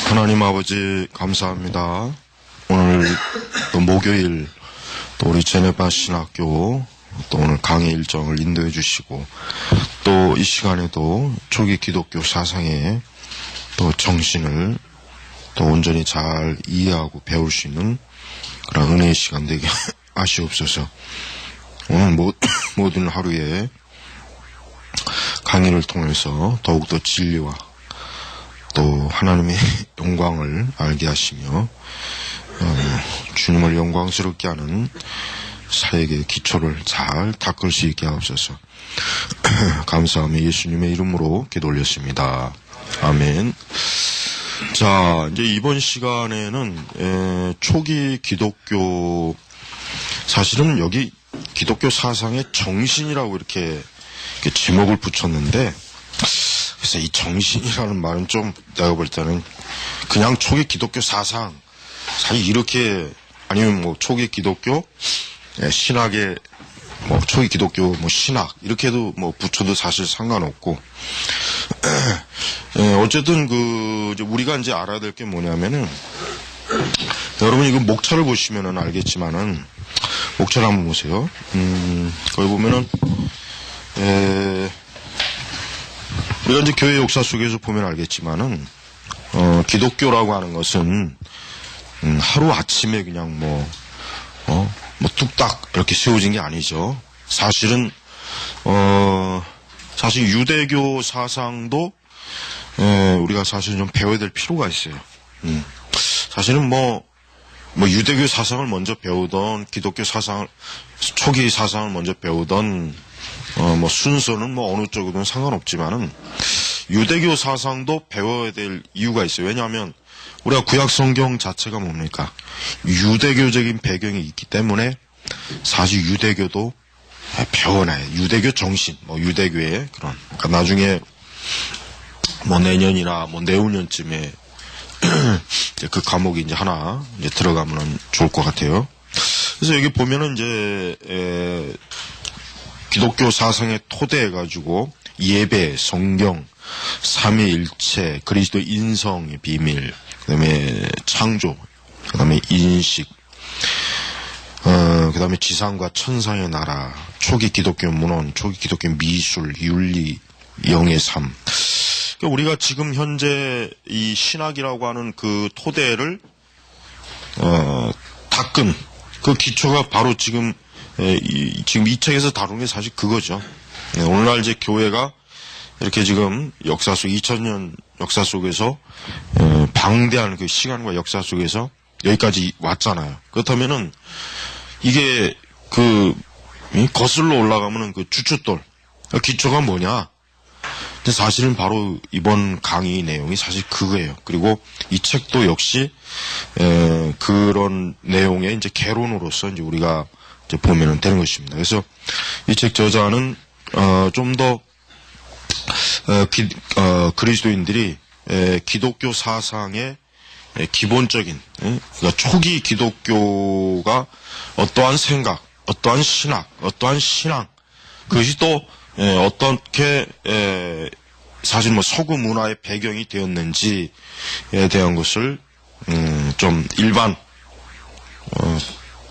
하나님 아버지 감사합니다. 오늘 또 목요일 또 우리 제네바 신학교 또 오늘 강의 일정을 인도해 주시고 또 이 시간에도 초기 기독교 사상의 또 정신을 또 온전히 잘 이해하고 배울 수 있는 그런 은혜의 시간 되게 하시옵소서. 오늘 모든 하루에 강의를 통해서 더욱더 진리와 또 하나님의 영광을 알게 하시며 주님을 영광스럽게 하는 사역의 기초를 잘 닦을 수 있게 하옵소서. 감사하며 예수님의 이름으로 기도 올렸습니다. 아멘. 자, 이제 이번 시간에는 초기 기독교, 사실은 여기 기독교 사상의 정신이라고 이렇게 제목을 붙였는데, 그래서 이 정신이라는 말은 좀 내가 볼 때는 그냥 초기 기독교 사상, 사실 이렇게, 아니면 뭐 초기 기독교 신학의 뭐 초기 기독교 뭐 신학 이렇게도 뭐 붙여도 사실 상관없고, 어쨌든 우리가 이제 알아야 될 게 뭐냐면은, 여러분 이거 목차를 보시면은 알겠지만은, 목차를 한번 보세요. 거기 보면은 우리가 이제 교회 역사 속에서 보면 알겠지만은, 기독교라고 하는 것은 하루 아침에 그냥 뭐 뚝딱 이렇게 세워진 게 아니죠. 사실은 사실 유대교 사상도 우리가 사실 좀 배워야 될 필요가 있어요. 사실은 뭐 유대교 사상을 먼저 배우던 기독교 사상을 초기 사상을 먼저 배우던 뭐 순서는 뭐 어느 쪽이든 상관없지만은 유대교 사상도 배워야 될 이유가 있어요. 왜냐하면 우리가 구약 성경 자체가 뭡니까? 유대교적인 배경이 있기 때문에 사실 유대교도 배워놔요. 유대교 정신, 뭐 유대교의 그런. 그러니까 나중에 뭐 내년이나 뭐 내후년쯤에 이제 그 과목이 이제 하나 이제 들어가면 좋을 것 같아요. 그래서 여기 보면은 이제 기독교 사상의 토대해가지고 예배, 성경, 삼위일체, 그리스도 인성의 비밀, 그다음에 창조, 그다음에 인식, 그다음에 지상과 천상의 나라, 초기 기독교 문헌, 초기 기독교 미술, 윤리, 영의 삶. 그러니까 우리가 지금 현재 이 신학이라고 하는 그 토대를 닦은 그 기초가 바로 지금 이 책에서 다룬 게 사실 그거죠. 오늘날 이제 교회가 이렇게 지금 역사 속 2000년 역사 속에서 방대한 그 시간과 역사 속에서 여기까지 왔잖아요. 그렇다면은 이게 거슬러 올라가면은 그 주춧돌 기초가 뭐냐? 근데 사실은 바로 이번 강의 내용이 사실 그거예요. 그리고 이 책도 역시 그런 내용의 이제 개론으로서 이제 우리가 이제 보면은 되는 것입니다. 그래서 이 책 저자는 좀 더 그리스도인들이 기독교 사상의 기본적인, 그러니까 초기 기독교가 어떠한 생각, 어떠한 신학, 어떠한 신앙, 그것이 또 어떻게 사실 뭐 서구 문화의 배경이 되었는지에 대한 것을 좀 일반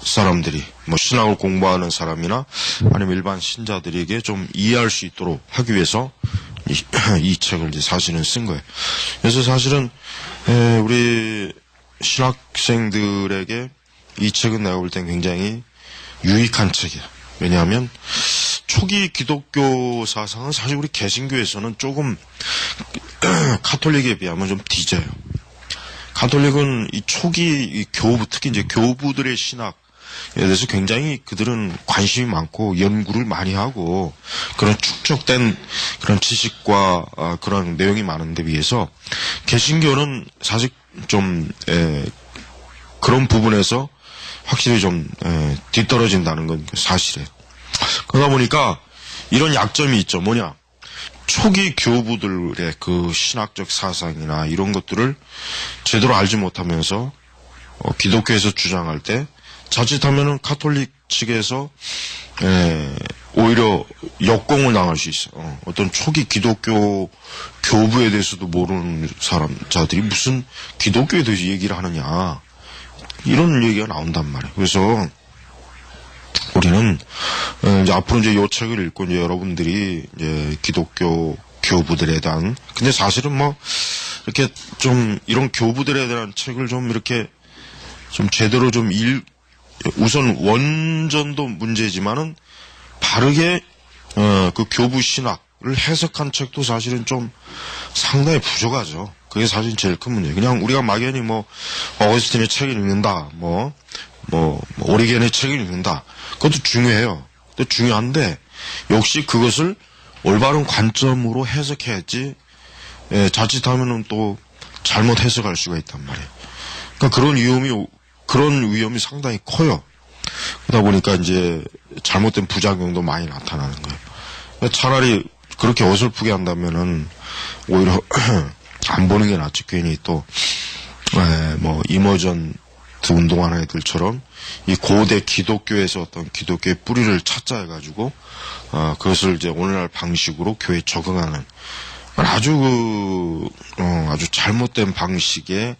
사람들이 뭐 신학을 공부하는 사람이나 아니면 일반 신자들에게 좀 이해할 수 있도록 하기 위해서 이 책을 이제 사실은 쓴 거예요. 그래서 사실은 우리 신학생들에게 이 책은 내가 볼 땐 굉장히 유익한 책이에요. 왜냐하면 초기 기독교 사상은 사실 우리 개신교에서는 조금 카톨릭에 비하면 좀 뒤져요. 카톨릭은 이 초기 이 교부, 특히 이제 교부들의 신학에 대해서 굉장히 그들은 관심이 많고 연구를 많이 하고 그런 축적된 그런 지식과 그런 내용이 많은데 비해서 개신교는 사실 좀 그런 부분에서 확실히 좀 뒤떨어진다는 건 사실이에요. 그러다 보니까 이런 약점이 있죠. 뭐냐? 초기 교부들의 그 신학적 사상이나 이런 것들을 제대로 알지 못하면서 기독교에서 주장할 때 자칫하면은 카톨릭 측에서 오히려 역공을 당할 수 있어. 어떤 초기 기독교 교부에 대해서도 모르는 자들이 무슨 기독교에 대해서 얘기를 하느냐. 이런 얘기가 나온단 말이에요. 그래서 우리는 이제 앞으로 이제 이 책을 읽고 이제 여러분들이 이제 기독교 교부들에 대한, 근데 사실은 뭐 이렇게 좀 이런 교부들에 대한 책을 좀 이렇게 좀 제대로 좀 우선 원전도 문제지만은 바르게 그 교부 신학을 해석한 책도 사실은 좀 상당히 부족하죠. 그게 사실 제일 큰 문제예요. 그냥 우리가 막연히 뭐 어거스틴의 책을 읽는다, 오리겐의 책을 읽는다, 그것도 중요해요. 또 중요한데 역시 그것을 올바른 관점으로 해석해야지 자칫하면은 또 잘못 해석할 수가 있단 말이에요. 그러니까 그런 위험이 상당히 커요. 그러다 보니까 이제 잘못된 부작용도 많이 나타나는 거예요. 그러니까 차라리 그렇게 어설프게 한다면은 오히려 안 보는 게 낫지. 괜히 또 이머전트 운동하는 애들처럼 이 고대 기독교에서 어떤 기독교의 뿌리를 찾자 해가지고 그것을 이제 오늘날 방식으로 교회에 적응하는 아주 잘못된 방식의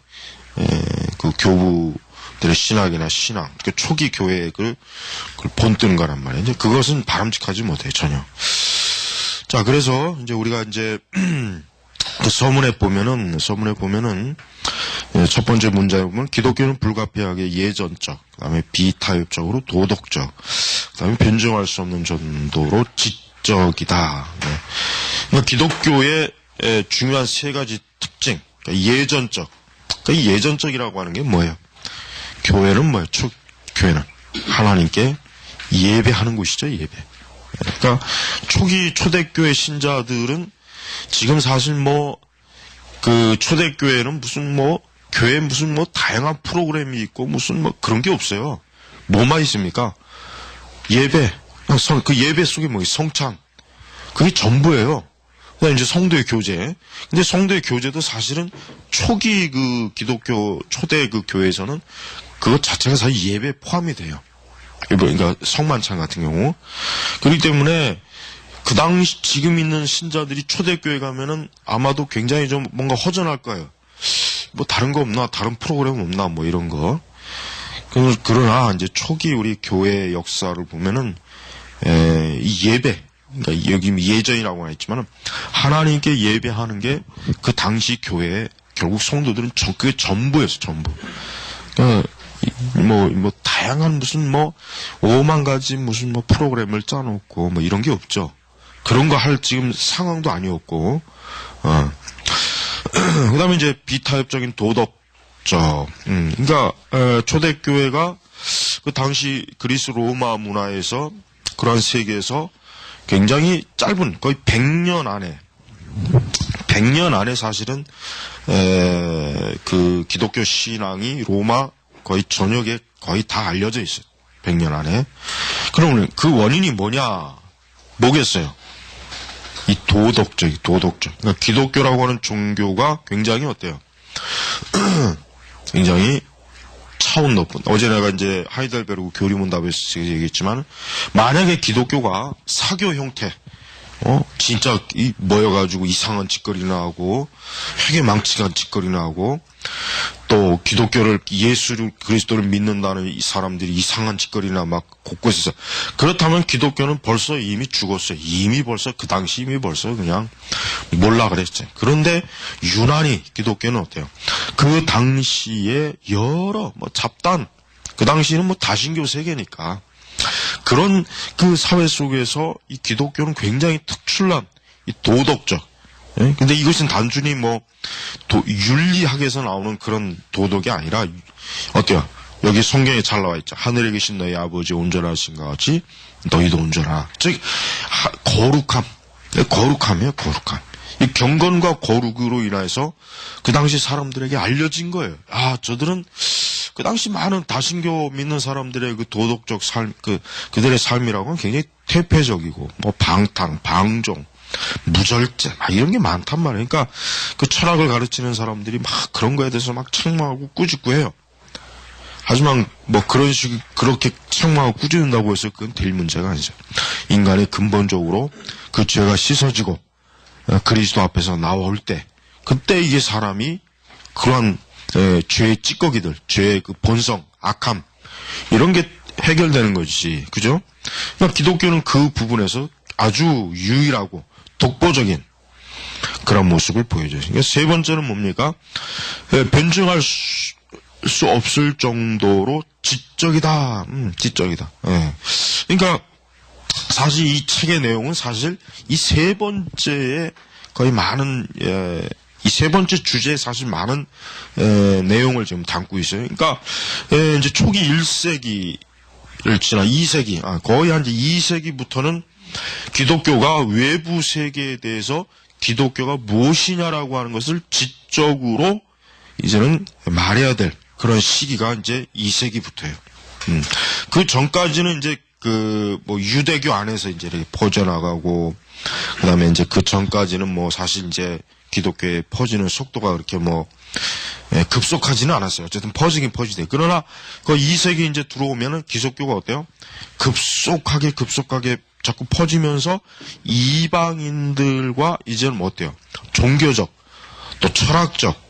그 교부들의 신학이나 신앙, 그 초기 교회를 본뜨는 거란 말이에요. 이제 그것은 바람직하지 못해요, 전혀. 자, 그래서 이제 우리가 이제 그 서문에 보면은 첫 번째 문장에 보면 기독교는 불가피하게 예전적, 그다음에 비타협적으로 도덕적, 그다음에 변증할 수 없는 정도로 지적이다. 네. 그러니까 기독교의 중요한 세 가지 특징, 그러니까 예전적. 그러니까 이 예전적이라고 하는 게 뭐예요? 교회는 뭐예요? 교회는 하나님께 예배하는 곳이죠, 예배. 그러니까 초대교회 신자들은 지금 사실 그 초대교회는 교회에 무슨 다양한 프로그램이 있고 무슨 그런 게 없어요. 뭐만 있습니까? 예배. 그 예배 속에 성찬. 그게 전부예요. 그다음에 이제 성도의 교제. 근데 성도의 교제도 사실은 초기 그 기독교 초대 그 교회에서는 그것 자체가 사실 예배에 포함이 돼요. 그러니까 성만찬 같은 경우. 그렇기 때문에 그 당시 지금 있는 신자들이 초대교회 가면은 아마도 굉장히 좀 뭔가 허전할 거예요. 다른 거 없나? 다른 프로그램 없나? 이런 거. 그러나 이제 초기 우리 교회 역사를 보면은 이 예배, 그러니까 여기 예전이라고 했지만은 하나님께 예배하는 게 그 당시 교회에 결국 성도들은 그게 전부였어, 전부. 다양한 무슨 5만 가지 무슨 프로그램을 짜놓고 이런 게 없죠. 그런 거 할 지금 상황도 아니었고, 그 다음에 이제 비타협적인 도덕적, 그러니까, 초대교회가 그 당시 그리스 로마 문화에서 그러한 세계에서 굉장히 짧은, 거의 100년 안에 사실은, 그 기독교 신앙이 로마 거의 전역에 거의 다 알려져 있어요. 100년 안에. 그럼 그 원인이 뭐겠어요? 이 도덕적. 그러니까 기독교라고 하는 종교가 굉장히 어때요? 굉장히 차원 높은. 어제 내가 이제 하이델베르그 교리문답에서 얘기했지만, 만약에 기독교가 사교 형태, 진짜 모여가지고 이상한 짓거리나 하고, 회개망측한 짓거리나 하고, 또 기독교를 예수를 그리스도를 믿는다는 이 사람들이 이상한 짓거리나 곳곳에서 그렇다면 기독교는 벌써 이미 죽었어요. 그 당시 벌써 그냥 몰라 그랬어요. 그런데 유난히 기독교는 어때요? 그 당시에 여러 잡단, 그 당시는 다신교 세계니까 그런 그 사회 속에서 이 기독교는 굉장히 특출난 이 도덕적. 예? 근데 이것은 단순히 윤리학에서 나오는 그런 도덕이 아니라, 어때요? 여기 성경에 잘 나와 있죠. 하늘에 계신 너희 아버지 온전하신 것 같이 너희도 온전하라. 즉, 거룩함이에요, 거룩함. 이 경건과 거룩으로 인해서 그 당시 사람들에게 알려진 거예요. 저들은 그 당시 많은 다신교 믿는 사람들의 그 도덕적 삶, 그들의 삶이라고는 굉장히 퇴폐적이고, 방탕, 방종, 무절제, 이런 게 많단 말이에요. 그러니까 그 철학을 가르치는 사람들이 그런 거에 대해서 책망하고 꾸짖고 해요. 하지만 뭐 그런 식 그렇게 책망을 꾸짖는다고 해서 그건 될 문제가 아니죠. 인간이 근본적으로 그 죄가 씻어지고 그리스도 앞에서 나올 때 그때 이게 사람이 그러한 죄의 찌꺼기들, 죄의 그 본성, 악함 이런 게 해결되는 것이지, 그죠? 그러니까 기독교는 그 부분에서 아주 유일하고 독보적인 그런 모습을 보여줘요. 그러니까 세 번째는 뭡니까? 변증할 수 없을 정도로 지적이다. 지적이다. 예. 그러니까 사실 이 책의 내용은 사실 이 세 번째에 거의 많은 이 세 번째 주제에 사실 많은 내용을 지금 담고 있어요. 그러니까 이제 초기 1세기를 지나 2세기, 거의 한 2세기부터는 기독교가 외부 세계에 대해서 기독교가 무엇이냐라고 하는 것을 지적으로 이제는 말해야 될 그런 시기가 이제 2세기부터예요. 그 전까지는 이제 뭐 유대교 안에서 이제 이렇게 퍼져나가고, 그 다음에 이제 그 전까지는 뭐 사실 이제 기독교의 퍼지는 속도가 그렇게 뭐, 급속하지는 않았어요. 어쨌든 퍼지긴 퍼지대. 그러나 그 2세기 이제 들어오면은 기독교가 어때요? 급속하게 자꾸 퍼지면서 이방인들과 이제는 뭐 어때요? 종교적, 또 철학적,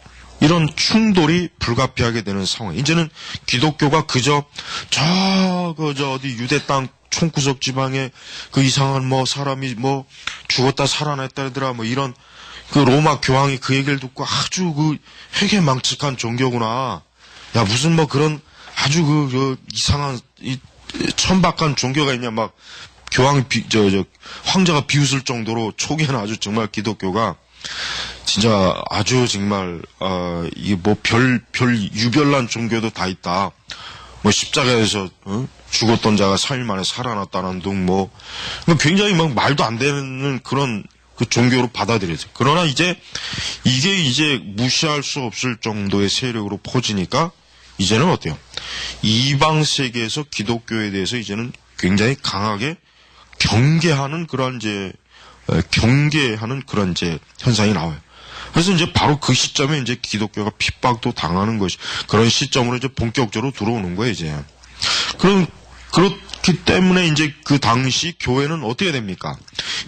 이런 충돌이 불가피하게 되는 상황. 이제는 기독교가 그저 어디 유대 땅 총구석 지방에 그 이상한 뭐 사람이 뭐 죽었다 살아났다더라 뭐 이런 그 로마 교황이 그 얘기를 듣고 아주 그 회개망측한 종교구나. 야, 무슨 뭐 그런 아주 그 이상한 천박한 종교가 있냐 막 교황이 황제가 비웃을 정도로 초기에는 아주 정말 기독교가 진짜 아주 정말 이게 뭐 별 유별난 종교도 다 있다. 뭐 십자가에서 죽었던 자가 3일 만에 살아났다는 등 뭐 굉장히 막 말도 안 되는 그런 그 종교로 받아들여져. 그러나 이제 이게 이제 무시할 수 없을 정도의 세력으로 퍼지니까 이제는 어때요? 이방 세계에서 기독교에 대해서 이제는 굉장히 강하게 경계하는 그런 이제 현상이 나와요. 그래서 이제 바로 그 시점에 이제 기독교가 핍박도 당하는 것이 그런 시점으로 이제 본격적으로 들어오는 거예요, 이제. 그렇기 때문에 이제 그 당시 교회는 어떻게 됩니까?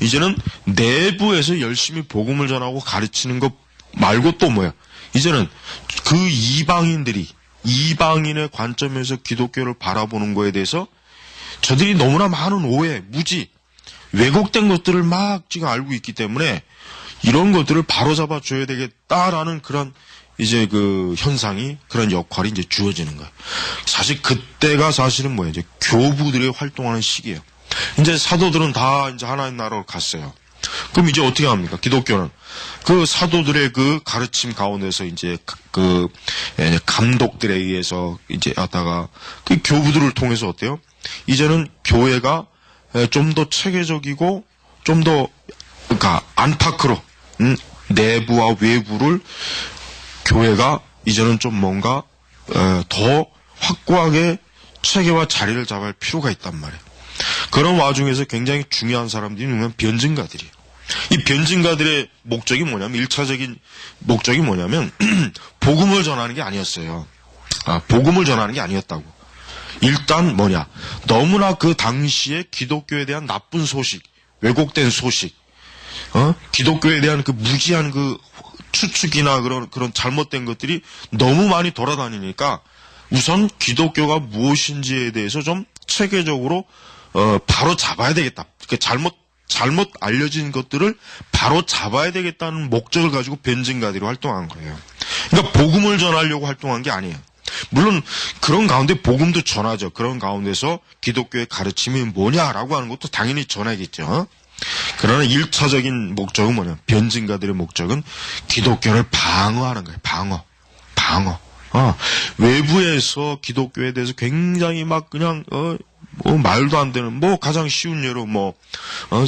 이제는 내부에서 열심히 복음을 전하고 가르치는 것 말고 또 뭐야? 이제는 그 이방인의 관점에서 기독교를 바라보는 거에 대해서 저들이 너무나 많은 오해, 무지, 왜곡된 것들을 막 지금 알고 있기 때문에 이런 것들을 바로잡아 줘야 되겠다라는 그런 이제 그 현상이 그런 역할이 이제 주어지는 거예요. 사실 그때가 사실은 뭐예요? 이제 교부들이 활동하는 시기예요. 이제 사도들은 다 이제 하나의 나라로 갔어요. 그럼 이제 어떻게 합니까? 기독교는 그 사도들의 그 가르침 가운데서 이제 그 감독들에 의해서 이제 하다가 그 교부들을 통해서 어때요? 이제는 교회가 좀 더 체계적이고 좀 더 그러니까 안팎으로 내부와 외부를 교회가 이제는 좀 뭔가 더 확고하게 체계와 자리를 잡을 필요가 있단 말이에요. 그런 와중에서 굉장히 중요한 사람들이 누구냐면 변증가들이에요. 이 변증가들의 목적이 뭐냐면 1차적인 목적이 뭐냐면 복음을 전하는 게 아니었어요. 복음을 전하는 게 아니었다고. 일단 뭐냐, 너무나 그 당시에 기독교에 대한 나쁜 소식, 왜곡된 소식, 기독교에 대한 그 무지한 그 추측이나 그런 잘못된 것들이 너무 많이 돌아다니니까 우선 기독교가 무엇인지에 대해서 좀 체계적으로 바로 잡아야 되겠다. 그러니까 잘못 알려진 것들을 바로 잡아야 되겠다는 목적을 가지고 변증가들이 활동한 거예요. 그러니까 복음을 전하려고 활동한 게 아니에요. 물론 그런 가운데 복음도 전하죠. 그런 가운데서 기독교의 가르침이 뭐냐라고 하는 것도 당연히 전하겠죠. 그러나 1차적인 목적은 뭐냐? 변증가들의 목적은 기독교를 방어하는 거예요. 방어. 외부에서 기독교에 대해서 굉장히 막 그냥 뭐 말도 안 되는 뭐 가장 쉬운 예로 뭐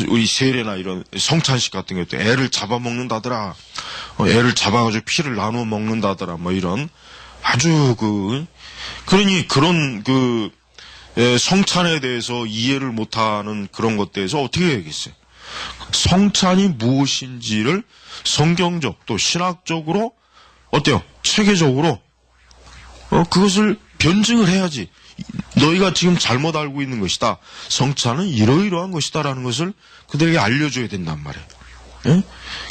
우리 세례나 이런 성찬식 같은 것도 애를 잡아먹는다더라. 애를 잡아가지고 피를 나누어 먹는다더라. 뭐 이런 아주 그러니 그런 성찬에 대해서 이해를 못하는 그런 것들에서 어떻게 해야겠어요? 성찬이 무엇인지를 성경적 또 신학적으로 어때요? 체계적으로 그것을 변증을 해야지. 너희가 지금 잘못 알고 있는 것이다. 성찬은 이러이러한 것이다라는 것을 그들에게 알려줘야 된단 말이에요. 예?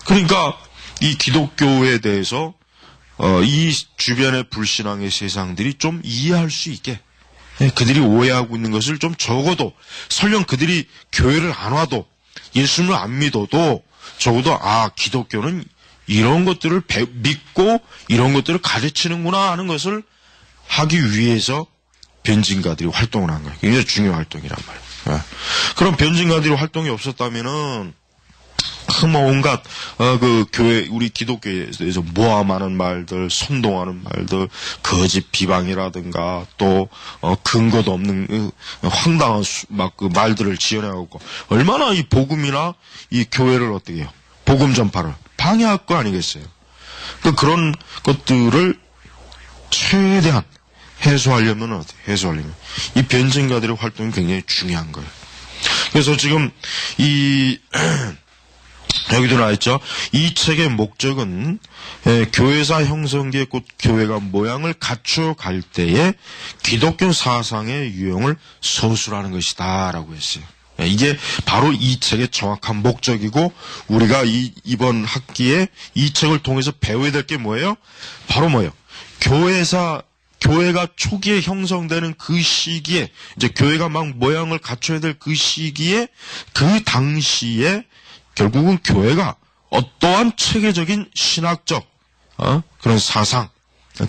그러니까 이 기독교에 대해서 이 주변의 불신앙의 세상들이 좀 이해할 수 있게, 예? 그들이 오해하고 있는 것을 좀 적어도, 설령 그들이 교회를 안 와도 예수님을 안 믿어도 적어도 기독교는 이런 것들을 믿고 이런 것들을 가르치는구나 하는 것을 하기 위해서 변증가들이 활동을 한 거예요. 굉장히 중요한 활동이란 말이에요. 예. 그럼 변증가들이 활동이 없었다면은 온갖 그 교회, 우리 기독교에 대해서 모함하는 말들, 선동하는 말들, 거짓 비방이라든가 또 근거도 없는 황당한 막 그 말들을 지어내고 얼마나 이 복음이나 이 교회를 어떻게 해요? 복음 전파를 방해할 거 아니겠어요? 그런 것들을 최대한 해소하려면 어떻게? 해소하려면 이 변증가들의 활동이 굉장히 중요한 거예요. 그래서 지금 여기도 나와있죠. 이 책의 목적은 교회사 형성기에 곧 교회가 모양을 갖춰갈 때에 기독교 사상의 유형을 서술하는 것이다 라고 했어요. 이게 바로 이 책의 정확한 목적이고, 우리가 이번 학기에 이 책을 통해서 배워야 될 게 뭐예요? 바로 뭐예요? 교회가 초기에 형성되는 그 시기에, 이제 교회가 막 모양을 갖춰야 될 그 시기에, 그 당시에 결국은 교회가 어떠한 체계적인 신학적 그런 사상,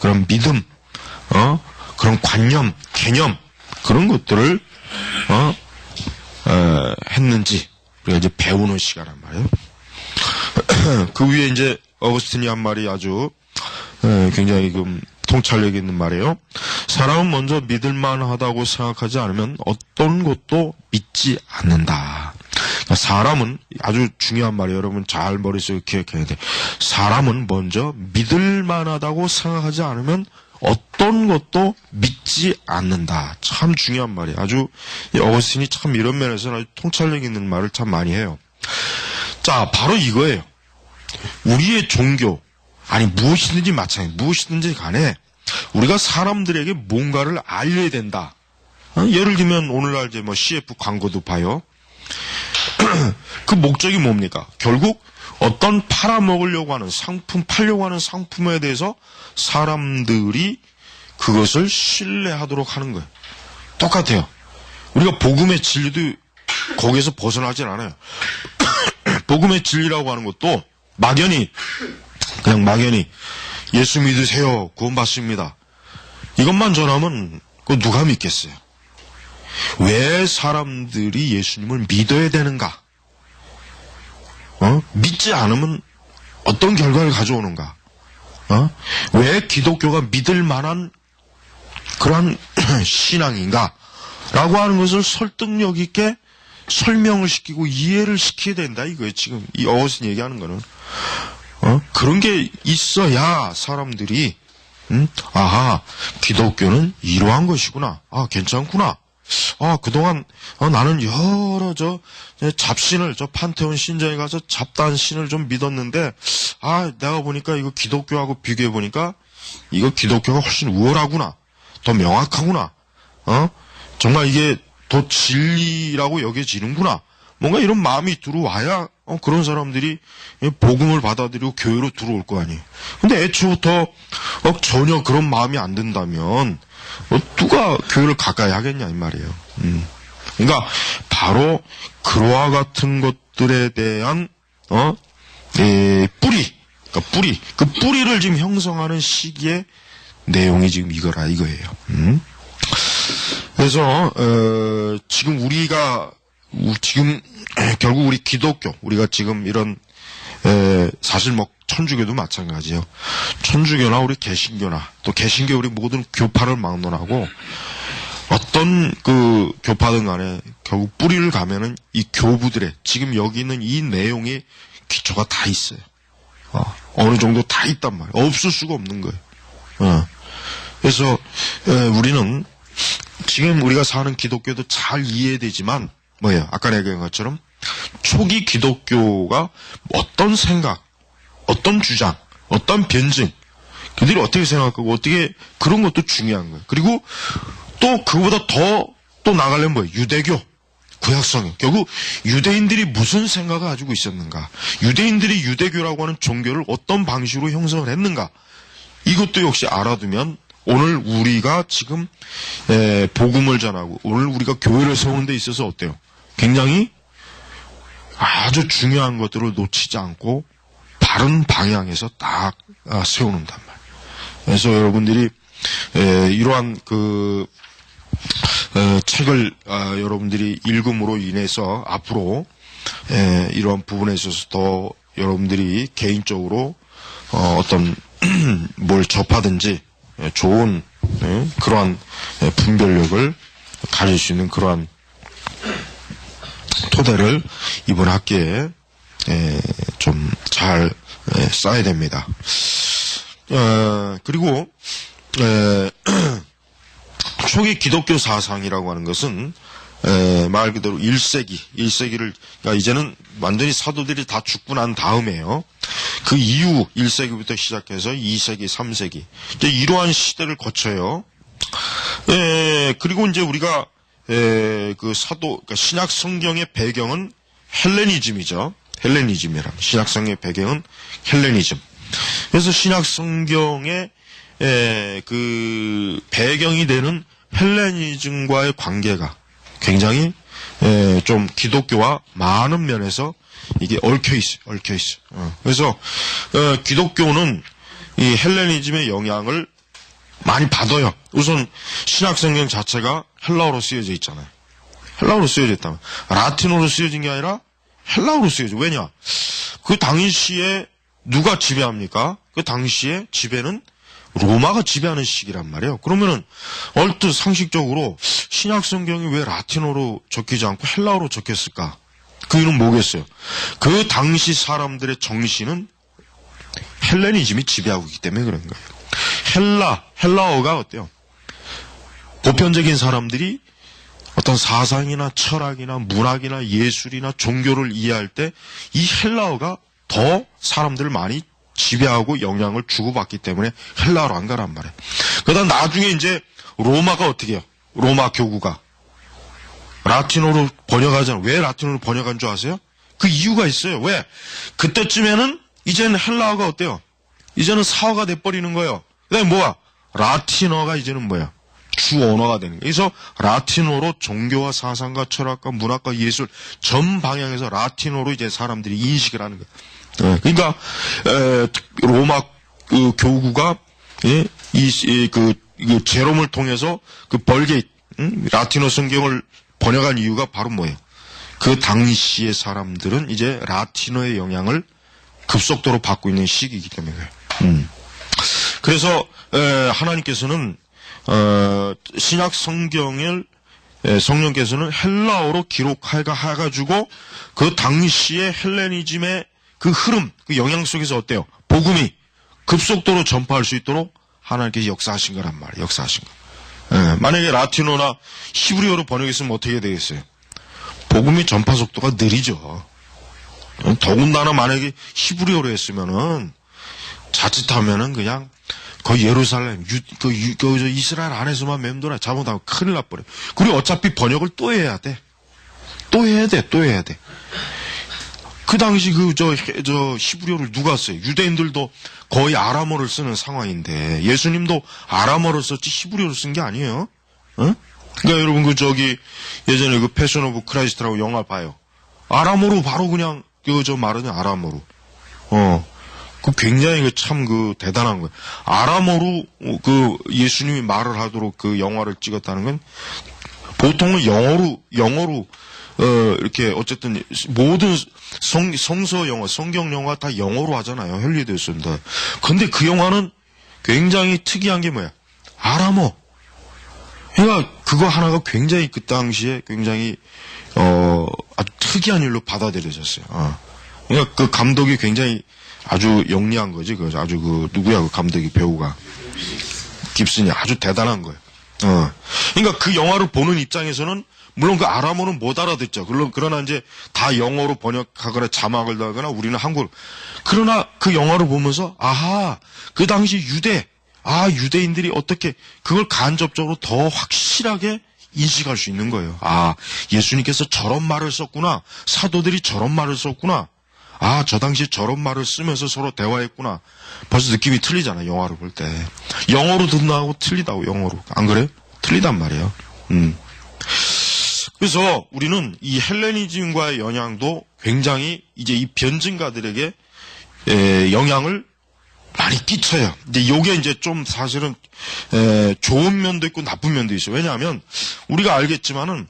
그런 믿음, 그런 관념, 개념, 그런 것들을 했는지 우리가 이제 배우는 시간란 말이에요. 그 위에 이제 어거스틴이 한 말이 아주 굉장히 통찰력 있는 말이에요. 사람은 먼저 믿을만하다고 생각하지 않으면 어떤 것도 믿지 않는다. 사람은, 아주 중요한 말이에요. 여러분 잘 머릿속에 기억해야 돼. 사람은 먼저 믿을만하다고 생각하지 않으면 어떤 것도 믿지 않는다. 참 중요한 말이에요. 아주 어거스틴이 참 이런 면에서는 아주 통찰력 있는 말을 참 많이 해요. 자, 바로 이거예요. 우리의 종교, 아니 무엇이든지 마찬가지, 무엇이든지 간에 우리가 사람들에게 뭔가를 알려야 된다. 예를 들면 오늘날 이제 CF 광고도 봐요. 그 목적이 뭡니까? 결국 어떤 팔아먹으려고 하는 상품, 팔려고 하는 상품에 대해서 사람들이 그것을 신뢰하도록 하는 거예요. 똑같아요. 우리가 복음의 진리도 거기에서 벗어나진 않아요. 복음의 진리라고 하는 것도 그냥 막연히 예수 믿으세요, 구원받습니다, 이것만 전하면 그거 누가 믿겠어요? 왜 사람들이 예수님을 믿어야 되는가? 믿지 않으면 어떤 결과를 가져오는가? 왜 기독교가 믿을 만한 그런 신앙인가? 라고 하는 것을 설득력 있게 설명을 시키고 이해를 시켜야 된다 이거예요. 지금 이 어거스틴 얘기하는 거는. 그런 게 있어야 사람들이 아하, 기독교는 이러한 것이구나. 괜찮구나. 그동안 나는 여러 잡신을, 판테온 신전에 가서 잡다한 신을 좀 믿었는데 내가 보니까 이거 기독교하고 비교해 보니까 이거 기독교가 훨씬 우월하구나, 더 명확하구나, 정말 이게 더 진리라고 여겨지는구나, 뭔가 이런 마음이 들어와야 그런 사람들이 복음을 받아들이고 교회로 들어올 거 아니에요. 근데 애초부터 전혀 그런 마음이 안 든다면 누가 교회를 가까이 하겠냐 이 말이에요. 그러니까 바로 그와 같은 것들에 대한 뿌리, 그 뿌리를 지금 형성하는 시기의 내용이 지금 이거예요. 그래서 지금 결국 우리 기독교, 우리가 지금 이런 사실 천주교도 마찬가지예요. 천주교나 우리 개신교나 또 개신교 우리 모든 교파를 막론하고 어떤 그 교파든 간에 결국 뿌리를 가면은 이 교부들의 지금 여기 있는 이 내용의 기초가 다 있어요. 어느 정도 다 있단 말이에요. 없을 수가 없는 거예요. 그래서 우리는 지금 우리가 사는 기독교도 잘 이해되지만 아까 얘기한 것처럼 초기 기독교가 어떤 생각, 어떤 주장, 어떤 변증, 그들이 어떻게 생각하고 어떻게 그런 것도 중요한 거예요. 그리고 또 그보다 또 나가려면 뭐예요? 유대교, 구약성경. 결국 유대인들이 무슨 생각을 가지고 있었는가? 유대인들이 유대교라고 하는 종교를 어떤 방식으로 형성을 했는가? 이것도 역시 알아두면 오늘 우리가 지금 복음을 전하고 오늘 우리가 교회를 세우는 데 있어서 어때요? 굉장히 아주 중요한 것들을 놓치지 않고 바른 방향에서 딱 세우는단 말이에요. 그래서 여러분들이 이러한 그 책을 여러분들이 읽음으로 인해서 앞으로 이러한 부분에 있어서 더 여러분들이 개인적으로 어떤 뭘 접하든지 좋은 그러한 분별력을 가질 수 있는 그러한 토대를 이번 학기에 좀 잘 쌓아야 됩니다. 그리고 초기 기독교 사상이라고 하는 것은 말 그대로 1세기를 그러니까 이제는 완전히 사도들이 다 죽고 난 다음에요. 그 이후 1세기부터 시작해서 2세기, 3세기 이제 이러한 시대를 거쳐요. 그리고 이제 우리가 그 그러니까 신약 성경의 배경은 헬레니즘이죠. 헬레니즘이라 신약 성경의 배경은 헬레니즘. 그래서 신약 성경의 그 배경이 되는 헬레니즘과의 관계가 굉장히 좀 기독교와 많은 면에서 이게 얽혀 있어요. 그래서 기독교는 이 헬레니즘의 영향을 많이 받아요. 우선 신약 성경 자체가 헬라어로 쓰여져 있잖아요. 헬라어로 쓰여져 있다면 라틴어로 쓰여진 게 아니라 헬라어로 쓰여져. 왜냐? 그 당시에 누가 지배합니까? 그 당시에 지배는 로마가 지배하는 시기란 말이에요. 그러면은 얼뜻 상식적으로 신약 성경이 왜 라틴어로 적히지 않고 헬라어로 적혔을까? 그 이유는 뭐겠어요? 그 당시 사람들의 정신은 헬레니즘이 지배하고 있기 때문에 그런 거예요. 헬라어가 어때요? 보편적인 사람들이 어떤 사상이나 철학이나 문학이나 예술이나 종교를 이해할 때 이 헬라어가 더 사람들을 많이 지배하고 영향을 주고받기 때문에 헬라어로 안 가란 말이에요. 그러다 나중에 이제 로마가 어떻게 해요? 로마 교구가 라틴어로 번역하잖아요. 왜 라틴어로 번역한 줄 아세요? 그 이유가 있어요. 왜? 그때쯤에는 이제는 헬라어가 어때요? 이제는 사어가 돼버리는 거예요. 그다음에 뭐야? 라틴어가 이제는 뭐야? 주 언어가 되는 거예요. 그래서 라틴어로 종교와 사상과 철학과 문학과 예술 전 방향에서 라틴어로 이제 사람들이 인식을 하는 거예요. 그러니까 로마 그 교구가 그 제롬을 통해서 그 벌게이트 라틴어 성경을 번역한 이유가 바로 뭐예요? 그 당시의 사람들은 이제 라틴어의 영향을 급속도로 받고 있는 시기이기 때문에 그래요. 그래서 하나님께서는 신약 성경을 성령께서는 헬라어로 기록해가지고 그 당시의 헬레니즘의 그 흐름, 그 영향 속에서 어때요? 복음이 급속도로 전파할 수 있도록 하나님께서 역사하신 거란 말이에요. 역사하신 거. 만약에 라틴어나 히브리어로 번역했으면 어떻게 되겠어요? 복음의 전파 속도가 느리죠. 더군다나 만약에 히브리어로 했으면은 자칫하면은 그냥 거의 예루살렘, 이스라엘 안에서만 맴돌아 잘못하면 큰일 나버려. 그리고 어차피 번역을 또 해야 돼. 또 해야 돼. 그 당시 히브리어를 누가 써요? 유대인들도 거의 아람어를 쓰는 상황인데, 예수님도 아람어를 썼지 히브리어를 쓴 게 아니에요. 그러니까 여러분 예전에 그 패션 오브 크라이스트라고 영화 봐요. 아람어로 바로 그냥 말하는 아람어로. 그 굉장히 참 대단한 거예요. 아람어로 예수님이 말을 하도록 그 영화를 찍었다는 건 보통은 영어로 이렇게 어쨌든 모든 성서 영화, 성경 영화 다 영어로 하잖아요. 헐리우드에서는. 근데 그 영화는 굉장히 특이한 게 뭐야? 아람어. 그러니까 그거 하나가 굉장히 그 당시에 굉장히 아주 특이한 일로 받아들여졌어요. 그러니까 그 감독이 굉장히 아주 영리한 거지. 아주 누구야 그 감독이 배우가 깁슨이 아주 대단한 거예요. 그러니까 그 영화를 보는 입장에서는 물론 그 아람어는 못 알아듣죠. 그러나 이제 다 영어로 번역하거나 자막을 달거나 우리는 한국어. 그러나 그 영화를 보면서 아하, 그 당시 유대인들이 어떻게 그걸 간접적으로 더 확실하게 인식할 수 있는 거예요. 아, 예수님께서 저런 말을 썼구나. 사도들이 저런 말을 썼구나. 아, 저 당시에 저런 말을 쓰면서 서로 대화했구나. 벌써 느낌이 틀리잖아요, 영화를 볼 때. 영어로 듣나하고 틀리다고, 영어로. 안 그래요? 틀리단 말이에요. 그래서 우리는 이 헬레니즘과의 영향도 굉장히 이제 이 변증가들에게 영향을 많이 끼쳐요. 이제 요게 이제 좀 사실은 좋은 면도 있고 나쁜 면도 있어요. 왜냐하면 우리가 알겠지만은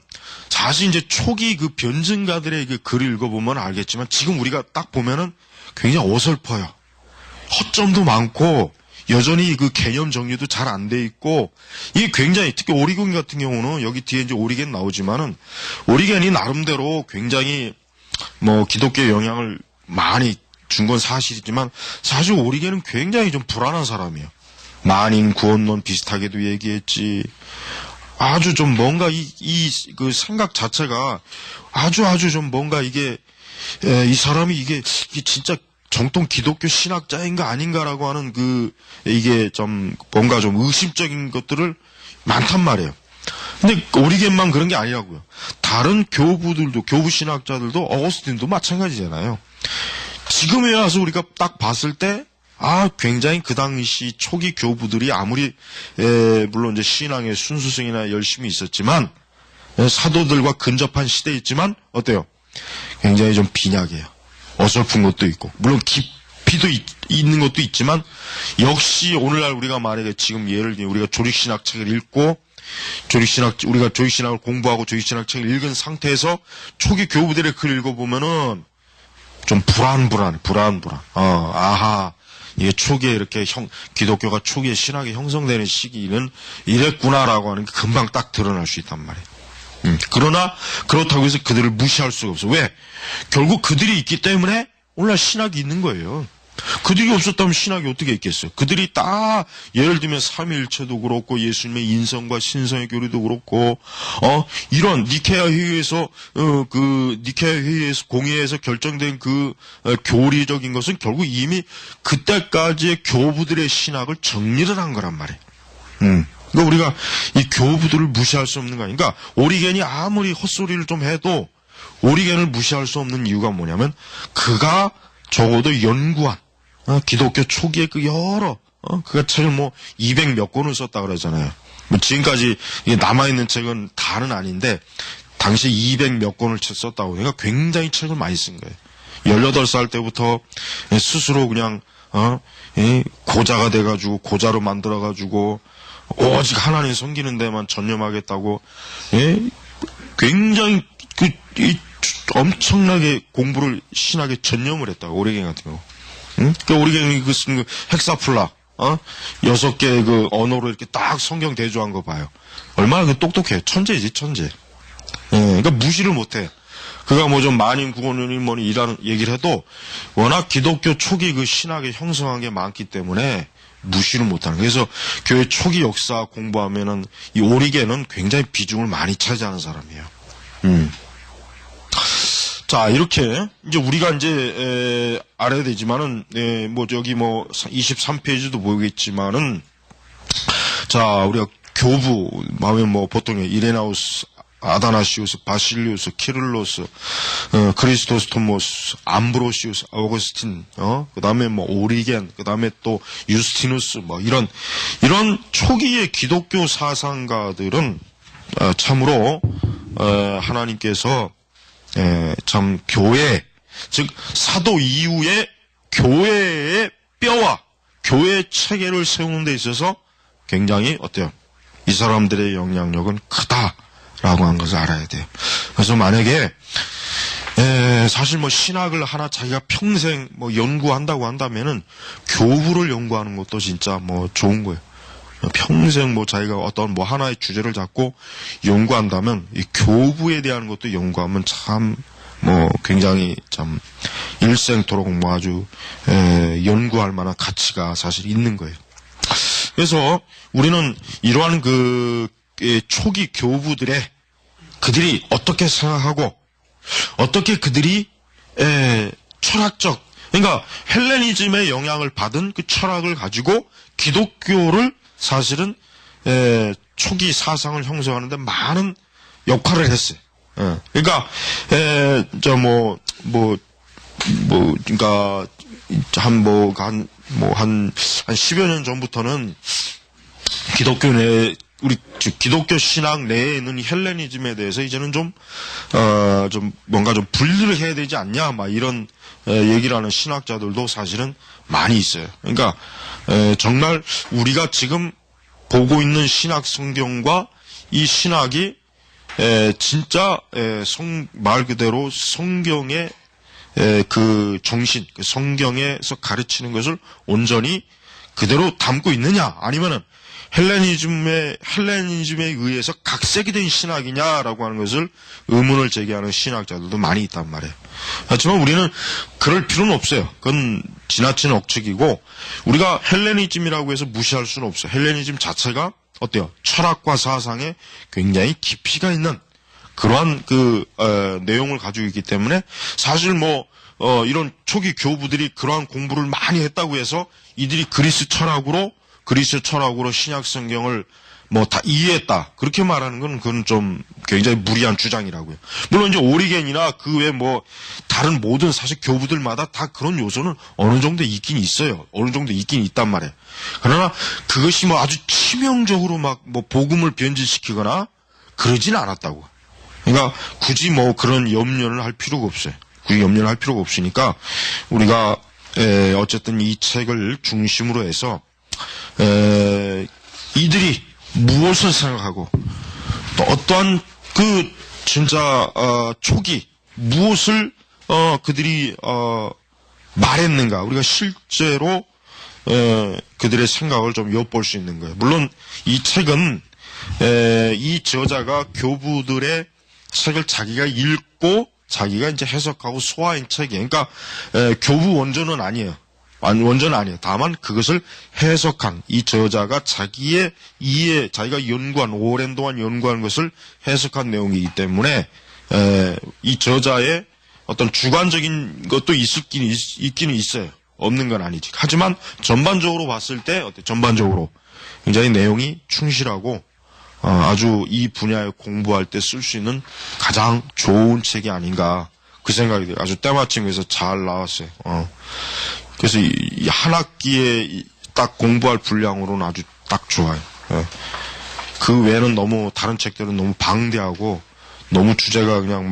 사실 이제 초기 그 변증가들의 그 글을 읽어보면 알겠지만 지금 우리가 딱 보면은 굉장히 어설퍼요. 허점도 많고 여전히 그 개념 정리도 잘 안 돼 있고 이게 굉장히 특히 오리겐 같은 경우는 여기 뒤에 이제 오리겐 나오지만은 오리겐이 나름대로 굉장히 뭐 기독교의 영향을 많이 준 건 사실이지만 사실 오리겐은 굉장히 좀 불안한 사람이에요. 만인 구원론 비슷하게도 얘기했지. 아주 좀 뭔가 그 생각 자체가 아주 좀 뭔가 이게 이 사람이 이게 진짜 정통 기독교 신학자인가 아닌가라고 하는 이게 좀 뭔가 좀 의심적인 것들을 많단 말이에요. 근데 오리겐만 그런 게 아니라고요. 다른 교부 신학자들도 어거스틴도 마찬가지잖아요. 지금에 와서 우리가 딱 봤을 때 굉장히 그 당시 초기 교부들이 아무리 물론 이제 신앙의 순수성이나 열심히 있었지만 사도들과 근접한 시대에 있지만 어때요? 굉장히 좀 빈약해요. 어설픈 것도 있고 물론 깊이도 있는 것도 있지만 역시 오늘날 우리가 만약에 지금 예를 들면 우리가 조직신학 책을 읽고 우리가 조직신학을 공부하고 조직신학 책을 읽은 상태에서 초기 교부들의 글을 읽어보면은 좀 불안. 아하. 이게 초기에 이렇게 기독교가 초기에 신학이 형성되는 시기는 이랬구나라고 하는 게 금방 딱 드러날 수 있단 말이에요. 그러나 그렇다고 해서 그들을 무시할 수가 없어. 왜? 결국 그들이 있기 때문에 오늘날 신학이 있는 거예요. 그들이 없었다면 신학이 어떻게 있겠어요? 그들이 딱 예를 들면 삼위일체도 그렇고 예수님의 인성과 신성의 교리도 그렇고 이런 니케아 회의에서 니케아 회의에서 공의에서 결정된 교리적인 것은 결국 이미 그때까지의 교부들의 신학을 정리를 한 거란 말이에요. 그러니까 우리가 이 교부들을 무시할 수 없는 거 아닌가? 오리겐이 아무리 헛소리를 좀 해도 오리겐을 무시할 수 없는 이유가 뭐냐면 그가 적어도 연구한 기독교 초기에 그가 책을 200 몇 권을 썼다 그러잖아요. 지금까지 남아있는 책은 다는 아닌데, 당시 200 몇 권을 썼다고. 그러니까 굉장히 책을 많이 쓴 거예요. 18살 때부터 스스로 그냥, 고자가 돼가지고, 고자로 만들어가지고, 오직 하나님 섬기는 데만 전념하겠다고, 굉장히 엄청나게 공부를 신학에 전념을 했다고, 오리겐 같은 경우. 그 오리겐이 쓴 헥사플라, 6개의 언어로 이렇게 딱 성경 대조한 거 봐요. 얼마나 똑똑해. 천재지, 천재. 그러니까 무시를 못 해. 그가 좀 만인 구원론이 뭐니 이라는 얘기를 해도 워낙 기독교 초기 신학에 형성한 게 많기 때문에 무시를 못 하는. 그래서 교회 초기 역사 공부하면은 이 오리겐은 굉장히 비중을 많이 차지하는 사람이에요. 자, 이렇게, 이제 우리가 이제, 알아야 되지만은, 여기 23페이지도 보겠지만은, 자, 우리가 교부, 보통 이레나우스, 아다나시우스, 바실리우스, 키를로스, 크리스토스 토모스, 암브로시우스, 아우구스틴, 그 다음에 오리겐, 그 다음에 또 유스티누스, 이런 초기의 기독교 사상가들은, 참으로, 하나님께서 참 교회, 즉 사도 이후에 교회의 뼈와 교회의 체계를 세우는 데 있어서 굉장히 어때요? 이 사람들의 영향력은 크다라고 하는 것을 알아야 돼요. 그래서 만약에 사실 신학을 하나 자기가 평생 연구한다고 한다면은 교부를 연구하는 것도 진짜 좋은 거예요. 평생 자기가 어떤 하나의 주제를 잡고 연구한다면 이 교부에 대한 것도 연구하면 참 굉장히 참 일생토록 아주 연구할 만한 가치가 사실 있는 거예요. 그래서 우리는 이러한 초기 교부들의 그들이 어떻게 생각하고 어떻게 그들이 철학적, 그러니까 헬레니즘의 영향을 받은 그 철학을 가지고 기독교를 사실은 초기 사상을 형성하는데 많은 역할을 했어요. 그러니까 그러니까 한 10여 년 전부터는 기독교 내 우리 기독교 신학 내에 있는 이 헬레니즘에 대해서 이제는 좀 뭔가 좀 분리를 해야 되지 않냐, 막 이런 얘기를 하는 신학자들도 사실은 많이 있어요. 그러니까 정말 우리가 지금 보고 있는 신학 성경과 이 신학이 진짜 말 그대로 성경의 그 정신, 그 성경에서 가르치는 것을 온전히 그대로 담고 있느냐, 아니면은 헬레니즘에 의해서 각색이 된 신학이냐라고 하는 것을 의문을 제기하는 신학자들도 많이 있단 말이에요. 하지만 우리는 그럴 필요는 없어요. 그건 지나친 억측이고, 우리가 헬레니즘이라고 해서 무시할 수는 없어요. 헬레니즘 자체가 어때요? 철학과 사상에 굉장히 깊이가 있는 그러한 내용을 가지고 있기 때문에, 사실 이런 초기 교부들이 그러한 공부를 많이 했다고 해서 이들이 그리스 철학으로 신약 성경을 다 이해했다, 그렇게 말하는 건 그건 좀 굉장히 무리한 주장이라고요. 물론 이제 오리겐이나 그 외 다른 모든 사실 교부들마다 다 그런 요소는 어느 정도 있긴 있어요. 어느 정도 있긴 있단 말이에요. 그러나 그것이 아주 치명적으로 복음을 변질시키거나 그러진 않았다고. 그러니까 굳이 그런 염려를 할 필요가 없어요. 굳이 염려를 할 필요가 없으니까 우리가 어쨌든 이 책을 중심으로 해서 이들이 무엇을 생각하고 또 어떠한 진짜 초기 무엇을 그들이 말했는가, 우리가 실제로 그들의 생각을 좀 엿볼 수 있는 거예요. 물론 이 책은 이 저자가 교부들의 책을 자기가 읽고 자기가 이제 해석하고 소화한 책이에요. 그러니까 교부 원전은 아니에요. 원전은 아니에요. 다만 그것을 해석한 이 저자가 자기가 오랜 동안 연구한 것을 해석한 내용이기 때문에 이 저자의 어떤 주관적인 것도 있기는 있어요. 없는 건 아니지. 하지만 전반적으로 봤을 때 전반적으로 굉장히 내용이 충실하고 아주 이 분야에 공부할 때 쓸 수 있는 가장 좋은 책이 아닌가, 그 생각이 들어요. 아주 때마침해서 잘 나왔어요. 그래서 이 한 학기에 딱 공부할 분량으로는 아주 딱 좋아요. 그 외에는 너무 다른 책들은 너무 방대하고 너무 주제가 그냥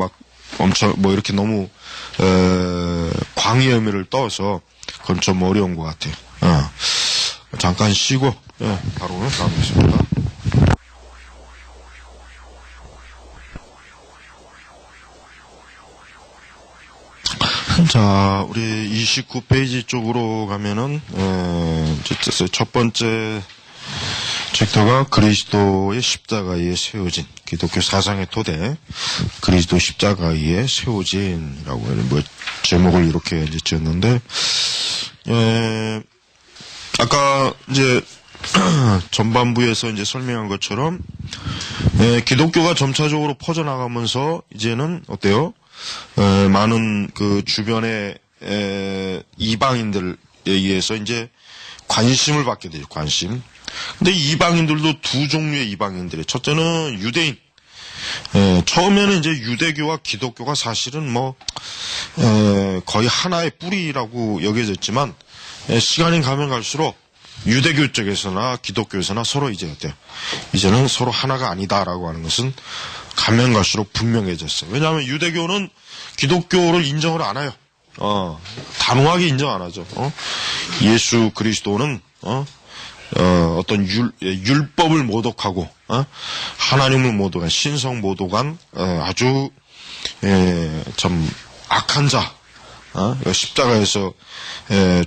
엄청 이렇게 너무 광의 의미를 떠서 그건 좀 어려운 것 같아요. 잠깐 쉬고 바로 나가겠습니다. 자, 우리 29페이지 쪽으로 가면은, 첫 번째 챕터가 그리스도의 십자가 위에 세워진, 기독교 사상의 토대, 그리스도 십자가 위에 세워진이라고 제목을 이렇게 이제 지었는데, 아까 이제 전반부에서 이제 설명한 것처럼, 기독교가 점차적으로 퍼져나가면서 이제는 어때요? 많은 그 주변의 이방인들에 의해서 이제 관심을 받게 되죠. 관심. 근데 이방인들도 두 종류의 이방인들이에요. 첫째는 유대인. 처음에는 이제 유대교와 기독교가 사실은 거의 하나의 뿌리라고 여겨졌지만, 시간이 가면 갈수록 유대교 쪽에서나 기독교에서나 서로 이제 어때요? 이제는 서로 하나가 아니다라고 하는 것은 가면 갈수록 분명해졌어요. 왜냐하면 유대교는 기독교를 인정을 안 해요. 단호하게 인정 안 하죠. 예수 그리스도는 어떤 율법을 모독하고 하나님을 모독한 신성 모독한 아주 참 악한 자, 십자가에서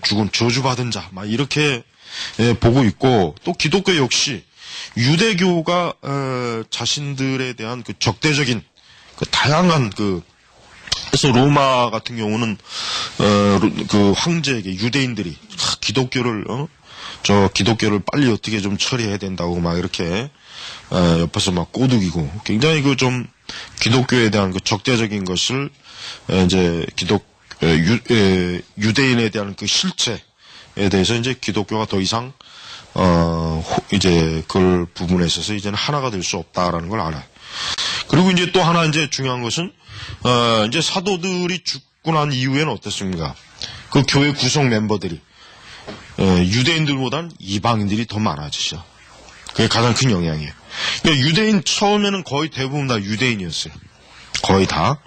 죽은 저주받은 자, 막 이렇게 보고 있고, 또 기독교 역시 유대교가 자신들에 대한 그 적대적인 그 다양한 그래서 로마 같은 경우는 그 황제에게 유대인들이 기독교를 기독교를 빨리 어떻게 좀 처리해야 된다고 막 이렇게 옆에서 막 꼬드기고 굉장히 그 좀 기독교에 대한 그 적대적인 것을 이제 유대인에 대한 그 실체에 대해서 이제 기독교가 더 이상 이제 그 부분에 있어서 이제는 하나가 될 수 없다라는 걸 알아요. 그리고 이제 또 하나 이제 중요한 것은 이제 사도들이 죽고 난 이후에는 어떻습니까? 그 교회 구성 멤버들이 유대인들보다는 이방인들이 더 많아지죠. 그게 가장 큰 영향이에요. 그러니까 유대인 처음에는 거의 대부분 다 유대인이었어요. 거의 다.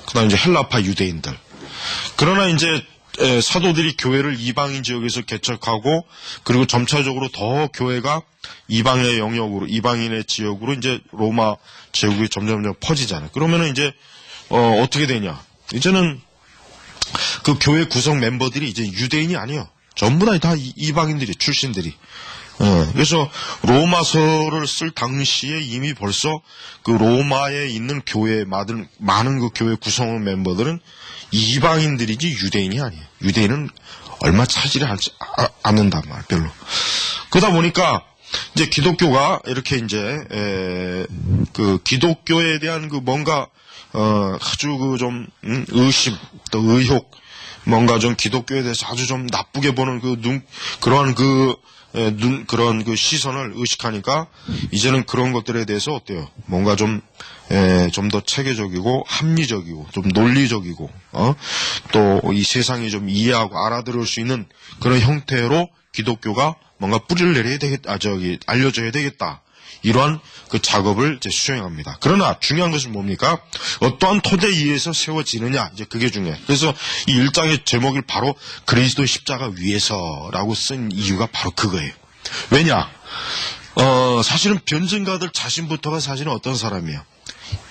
그다음 이제 헬라파 유대인들. 그러나 이제 사도들이 교회를 이방인 지역에서 개척하고 그리고 점차적으로 더 교회가 이방의 영역으로 이방인의 지역으로 이제 로마 제국이 점점 퍼지잖아요. 그러면은 이제 어떻게 되냐? 이제는 그 교회 구성 멤버들이 이제 유대인이 아니에요. 전부 다 이방인들이 출신들이. 그래서 로마서를 쓸 당시에 이미 벌써 그 로마에 있는 교회 많은 그 교회 구성 멤버들은 이방인들이지 유대인이 아니에요. 유대인은 얼마 차지를 않는단 말이에요. 별로. 그러다 보니까 이제 기독교가 이렇게 이제 그 기독교에 대한 그 뭔가 아주 그 좀 의심 또 의혹 뭔가 좀 기독교에 대해서 아주 좀 나쁘게 보는 그러한 그런 그 시선을 의식하니까 이제는 그런 것들에 대해서 어때요? 뭔가 좀 더 체계적이고 합리적이고 좀 논리적이고 또 이 세상이 좀 이해하고 알아들을 수 있는 그런 형태로 기독교가 뭔가 뿌리를 내려야 되겠다, 알려줘야 되겠다. 이러한 그 작업을 이제 수행합니다. 그러나 중요한 것은 뭡니까? 어떠한 토대 위에서 세워지느냐, 이제 그게 중요해요. 그래서 이 1장의 제목을 바로 그리스도 십자가 위에서라고 쓴 이유가 바로 그거예요. 왜냐? 사실은 변증가들 자신부터가 사실은 어떤 사람이에요?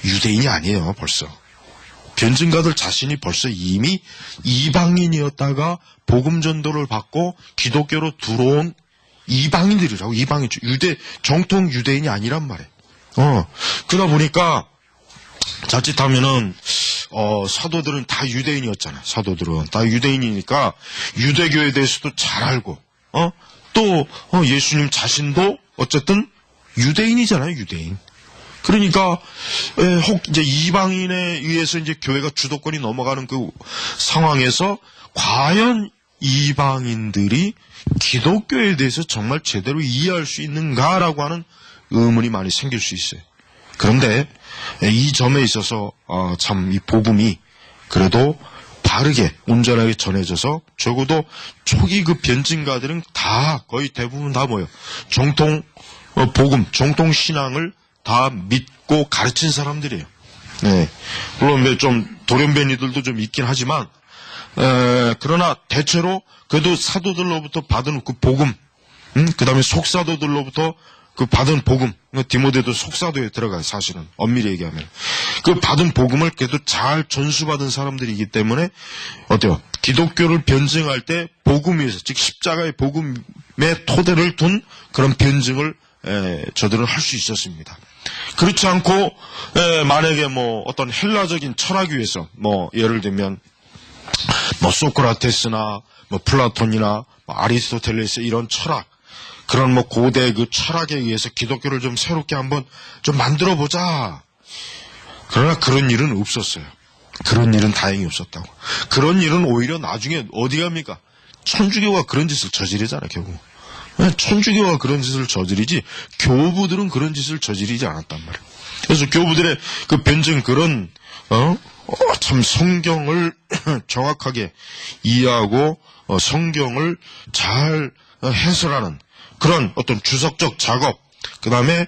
유대인이 아니에요, 벌써. 변증가들 자신이 벌써 이미 이방인이었다가 복음 전도를 받고 기독교로 들어온 이방인들이라고, 이방인, 정통 유대인이 아니란 말이에요. 그러다 보니까, 자칫하면은, 사도들은 다 유대인이었잖아요. 사도들은. 다 유대인이니까, 유대교에 대해서도 잘 알고, 또, 예수님 자신도 어쨌든 유대인이잖아요, 유대인. 그러니까, 혹 이제 이방인에 의해서 이제 교회가 주도권이 넘어가는 그 상황에서, 과연 이방인들이 기독교에 대해서 정말 제대로 이해할 수 있는가라고 하는 의문이 많이 생길 수 있어요. 그런데 이 점에 있어서 참 이 복음이 그래도 바르게 온전하게 전해져서 적어도 초기 그 변증가들은 다 거의 대부분 다 뭐예요? 정통 복음, 정통 신앙을 다 믿고 가르친 사람들이에요. 네. 물론 좀 돌연변이들도 좀 있긴 하지만 그러나 대체로 그래도 사도들로부터 받은 그 복음, 그 다음에 속사도들로부터 그 받은 복음, 디모데도 속사도에 들어가요, 사실은. 엄밀히 얘기하면. 그 받은 복음을 그래도 잘 전수받은 사람들이기 때문에, 어때요? 기독교를 변증할 때 복음 위에서, 즉 십자가의 복음의 토대를 둔 그런 변증을 저들은 할 수 있었습니다. 그렇지 않고, 만약에 뭐 어떤 헬라적인 철학 위에서, 뭐 예를 들면, 뭐 소크라테스나 뭐 플라톤이나 뭐 아리스토텔레스 이런 철학, 그런 뭐 고대 그 철학에 의해서 기독교를 좀 새롭게 한번 좀 만들어 보자. 그러나 그런 일은 없었어요. 그런 일은 다행히 없었다고. 그런 일은 오히려 나중에 어디 갑니까? 천주교가 그런 짓을 저지르잖아요, 결국. 천주교가 그런 짓을 저지르지 교부들은 그런 짓을 저지르지 않았단 말이에요. 그래서 교부들의 그 변증 그런 참 성경을 정확하게 이해하고 성경을 잘 해설하는 그런 어떤 주석적 작업, 그 다음에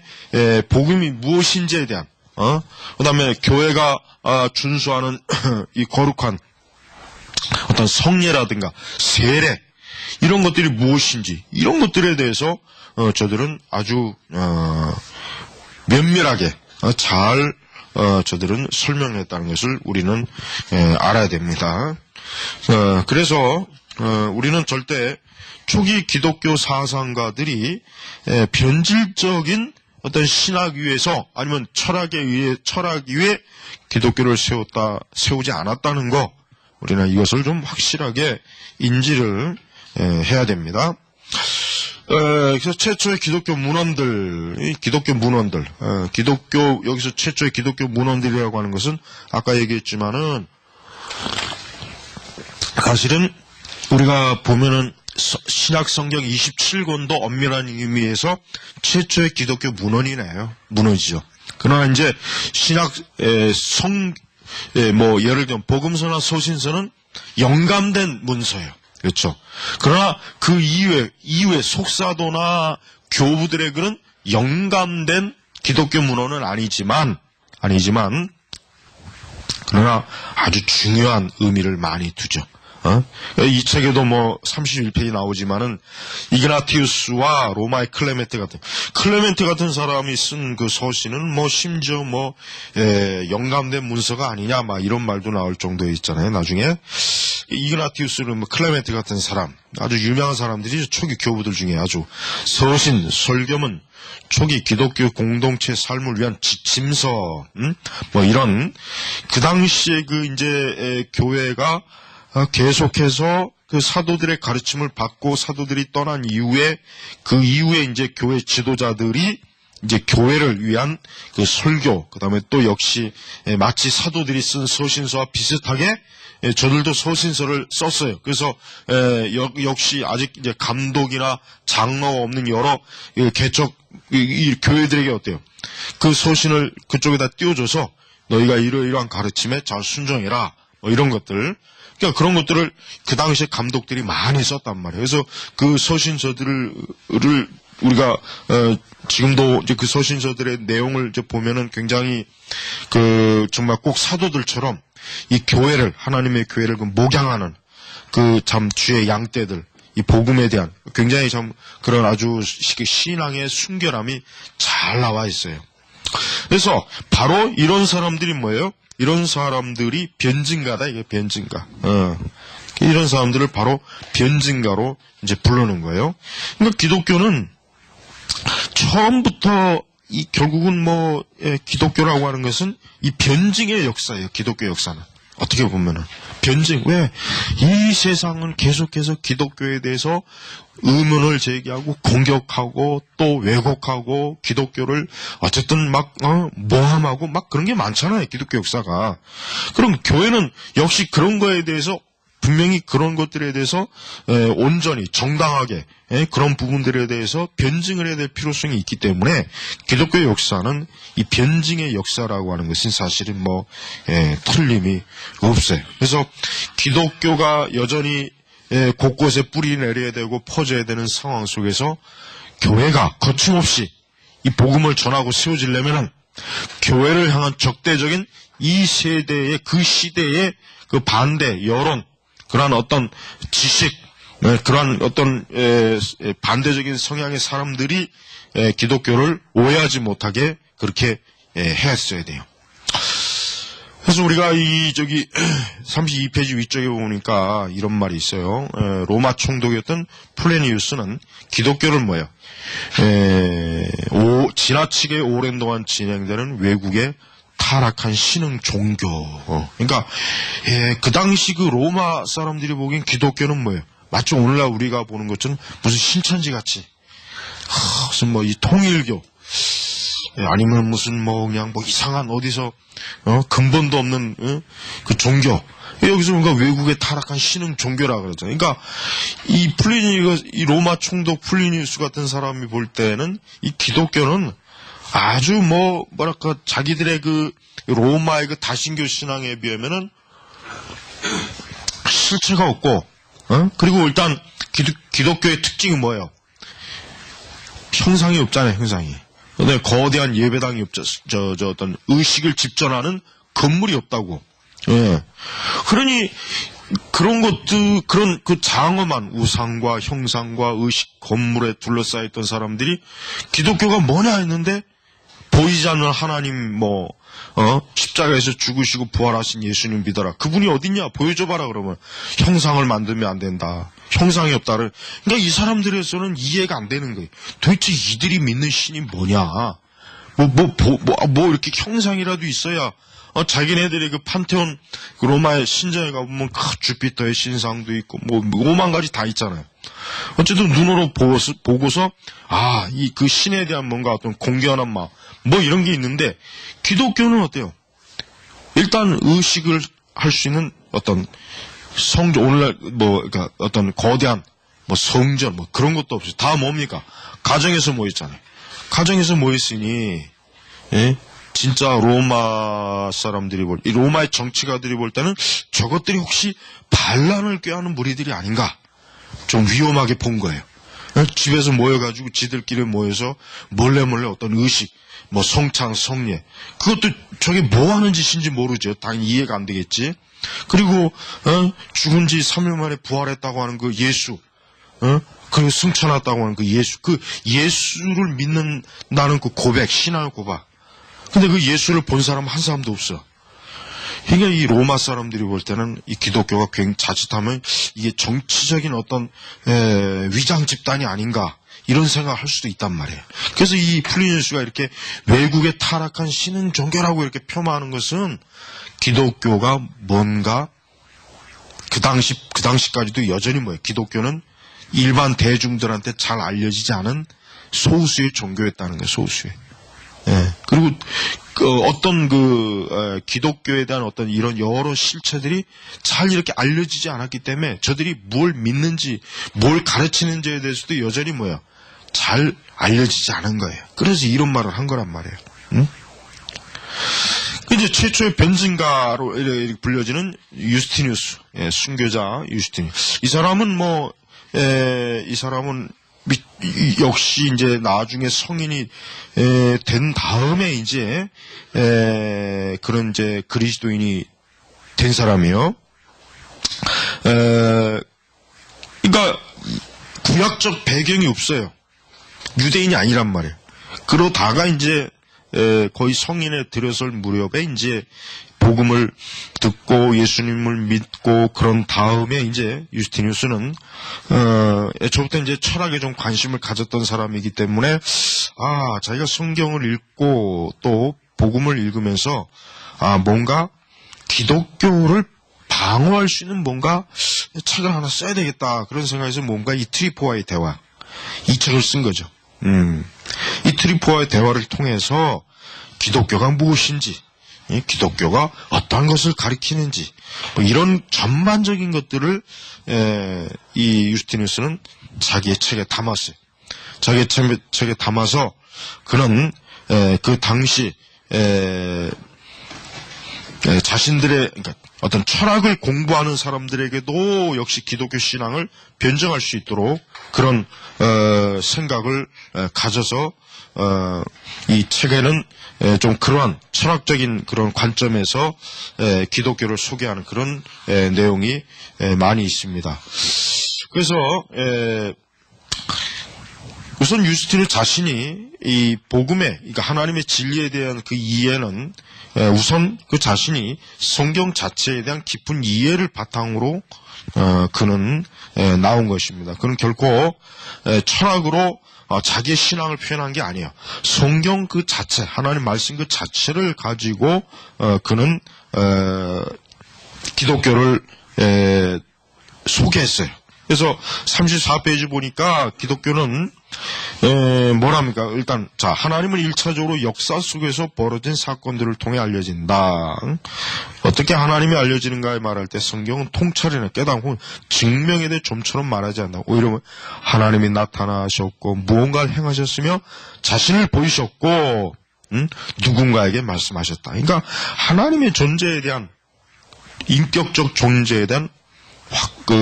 복음이 무엇인지에 대한 그 다음에 교회가 준수하는 이 거룩한 어떤 성례라든가 세례 이런 것들이 무엇인지 이런 것들에 대해서 저들은 아주 면밀하게 잘 저들은 설명했다는 것을 우리는 알아야 됩니다. 그래서 우리는 절대 초기 기독교 사상가들이 변질적인 어떤 신학 위에서 아니면 철학 위에 기독교를 세우지 않았다는 거, 우리는 이것을 좀 확실하게 인지를 해야 됩니다. 그래서 최초의 기독교 문헌들, 여기서 최초의 기독교 문헌들이라고 하는 것은 아까 얘기했지만은, 사실은 우리가 보면은 신약 성경 27권도 엄밀한 의미에서 최초의 기독교 문헌이죠. 그러나 이제 신약 예를 들면 복음서나 서신서는 영감된 문서예요. 그렇죠. 그러나 그 이후에 속사도나 교부들의 글은 영감된 기독교 문헌은 아니지만 그러나 아주 중요한 의미를 많이 두죠. 이 책에도 31페이지 나오지만은 이그나티우스와 로마의 클레멘트 같은 사람이 쓴 그 서신은 심지어 영감된 문서가 아니냐 이런 말도 나올 정도에 있잖아요. 나중에 이그나티우스는 클레멘트 같은 사람, 아주 유명한 사람들이 초기 교부들 중에 아주 서신, 설교문, 초기 기독교 공동체 삶을 위한 지침서, 이런 그 당시에 교회가 계속해서 그 사도들의 가르침을 받고 사도들이 떠난 이후에 이제 교회 지도자들이 이제 교회를 위한 그 설교, 그다음에 또 역시 마치 사도들이 쓴 서신서와 비슷하게 저들도 서신서를 썼어요. 그래서 역시 아직 이제 감독이나 장로가 없는 여러 개척 교회들에게 어때요? 그 서신을 그쪽에다 띄워줘서 너희가 이러이러한 가르침에 잘 순종해라. 이런 것들. 그러니까 그런 것들을 그 당시에 감독들이 많이 썼단 말이에요. 그래서 그 서신서들을 우리가 지금도 이제 그 서신서들의 내용을 이제 보면은 굉장히 정말 꼭 사도들처럼 이 교회를, 하나님의 교회를 목양하는 참 주의 양떼들, 이 복음에 대한 굉장히 참 그런 아주 신앙의 순결함이 잘 나와 있어요. 그래서 바로 이런 사람들이 뭐예요? 이런 사람들이 변증가다, 이게 변증가. 이런 사람들을 바로 변증가로 이제 부르는 거예요. 그러니까 기독교는 처음부터 결국은 기독교라고 하는 것은 이 변증의 역사예요. 기독교 역사는. 어떻게 보면은. 변증. 왜? 이 세상은 계속해서 기독교에 대해서 의문을 제기하고 공격하고 또 왜곡하고 기독교를 어쨌든 모함하고 그런 게 많잖아요. 기독교 역사가. 그럼 교회는 역시 그런 거에 대해서 분명히 그런 것들에 대해서 온전히 정당하게 그런 부분들에 대해서 변증을 해야 될 필요성이 있기 때문에 기독교의 역사는 이 변증의 역사라고 하는 것은 사실은 틀림이 없어요. 그래서 기독교가 여전히 곳곳에 뿌리 내려야 되고 퍼져야 되는 상황 속에서 교회가 거침없이 이 복음을 전하고 세워지려면은 교회를 향한 적대적인 이 세대의 그 시대의 그 반대 여론, 그러한 어떤 지식, 그러한 어떤 반대적인 성향의 사람들이 기독교를 오해하지 못하게 그렇게 했어야 돼요. 그래서 우리가 32페이지 위쪽에 보니까 이런 말이 있어요. 로마 총독이었던 플래니우스는 기독교를 지나치게 오랜 동안 진행되는 외국의 타락한 신흥 종교. 그러니까 그 당시 그 로마 사람들이 보기엔 기독교는 마치 오늘날 우리가 보는 것처럼 무슨 신천지 같이 무슨 이 통일교 아니면 무슨 그냥 이상한 어디서 근본도 없는 그 종교. 여기서 뭔가 외국의 타락한 신흥 종교라 그러잖아요. 그러니까 이 로마 총독 플리니우스 같은 사람이 볼 때는 이 기독교는 아주 자기들의 그 로마의 그 다신교 신앙에 비하면은 실체가 없고, 그리고 일단 기독교의 특징이 뭐예요? 형상이 없잖아요, 형상이. 근데 거대한 예배당이 없죠. 어떤 의식을 집전하는 건물이 없다고. 예. 그러니 그런 것도 그 장엄한 우상과 형상과 의식 건물에 둘러싸였던 사람들이 기독교가 뭐냐 했는데 보이지 않는 하나님 십자가에서 죽으시고 부활하신 예수님 믿어라. 그분이 어딨냐? 보여줘봐라. 그러면 형상을 만들면 안 된다. 형상이 없다를. 그러니까 이 사람들에서는 이해가 안 되는 거예요. 도대체 이들이 믿는 신이 뭐냐? 뭐 이렇게 형상이라도 있어야, 자기네들의 그 판테온, 그 로마의 신전에 가보면 주피터의 신상도 있고, 5만 가지 다 있잖아요. 어쨌든 눈으로 보고서, 그 신에 대한 뭔가 어떤 공견한 뭐 이런 게 있는데, 기독교는 어때요? 일단 의식을 할 수 있는 어떤 오늘날 그러니까 어떤 거대한 성전 그런 것도 없이 다 뭡니까? 가정에서 모였잖아요. 가정에서 모였으니, 예? 진짜 로마 사람들이 이 로마의 정치가들이 볼 때는 저것들이 혹시 반란을 꾀하는 무리들이 아닌가? 좀 위험하게 본 거예요. 집에서 모여가지고 지들끼리 모여서 몰래 어떤 의식, 성찬, 성례. 그것도 저게 뭐 하는 짓인지 모르죠. 당연히 이해가 안 되겠지. 그리고, 죽은 지 3일 만에 부활했다고 하는 그 예수, 그리고 승천했다고 하는 그 예수, 그 예수를 믿는다는 그 고백, 신앙의 고백. 근데 그 예수를 본 사람 한 사람도 없어. 그러니까 이 로마 사람들이 볼 때는 이 기독교가 굉장히 자칫하면 이게 정치적인 어떤 위장 집단이 아닌가 이런 생각을 할 수도 있단 말이에요. 그래서 이 플리니우스가 이렇게 외국의 타락한 신은 종교라고 이렇게 폄하하는 것은 기독교가 뭔가 그 당시까지도 여전히 기독교는 일반 대중들한테 잘 알려지지 않은 소수의 종교였다는 거예요. 소수의. 예. 그리고 어떤 기독교에 대한 어떤 이런 여러 실체들이 잘 이렇게 알려지지 않았기 때문에 저들이 뭘 믿는지, 뭘 가르치는지에 대해서도 여전히 잘 알려지지 않은 거예요. 그래서 이런 말을 한 거란 말이에요. 응? 이제 최초의 변증가로 이렇게 불려지는 유스티니우스, 순교자 유스티니우스. 이 사람은 역시 이제 나중에 성인이 된 다음에 이제 그런 이제 그리스도인이 된 사람이요. 그러니까 구약적 배경이 없어요. 유대인이 아니란 말이에요. 그러다가 이제 거의 성인에 들어설 무렵에 이제 복음을 듣고 예수님을 믿고 그런 다음에 이제 유스티니우스는 애초부터 이제 철학에 좀 관심을 가졌던 사람이기 때문에 자기가 성경을 읽고 또 복음을 읽으면서 뭔가 기독교를 방어할 수 있는 뭔가 책을 하나 써야 되겠다 그런 생각에서 뭔가 이 트리포와의 대화 이 책을 쓴 거죠. 이 트리포와의 대화를 통해서 기독교가 무엇인지, 기독교가 어떠한 것을 가리키는지, 이런 전반적인 것들을 이 유스티니우스는 자기의 책에 담았어요. 자기의 책에 담아서 그는 그 당시 자신들의 그러니까 어떤 철학을 공부하는 사람들에게도 역시 기독교 신앙을 변증할 수 있도록 그런 생각을 가져서 이 책에는 좀 그러한 철학적인 그런 관점에서 기독교를 소개하는 그런 내용이 많이 있습니다. 그래서 우선 유스티누스 자신이 이 복음의 그러니까 하나님의 진리에 대한 그 이해는 우선 그 자신이 성경 자체에 대한 깊은 이해를 바탕으로 그는 나온 것입니다. 그는 결코 철학으로 자기의 신앙을 표현한 게 아니에요. 성경 그 자체, 하나님 말씀 그 자체를 가지고 그는 기독교를 소개했어요. 그래서 34페이지 보니까 기독교는 뭐랍니까? 일단 하나님은 1차적으로 역사 속에서 벌어진 사건들을 통해 알려진다. 어떻게 하나님이 알려지는가에 말할 때 성경은 통찰이나 깨닫고 증명에 대해 좀처럼 말하지 않나. 오히려 하나님이 나타나셨고 무언가를 행하셨으며 자신을 보이셨고 누군가에게 말씀하셨다. 그러니까 하나님의 존재에 대한 인격적 존재에 대한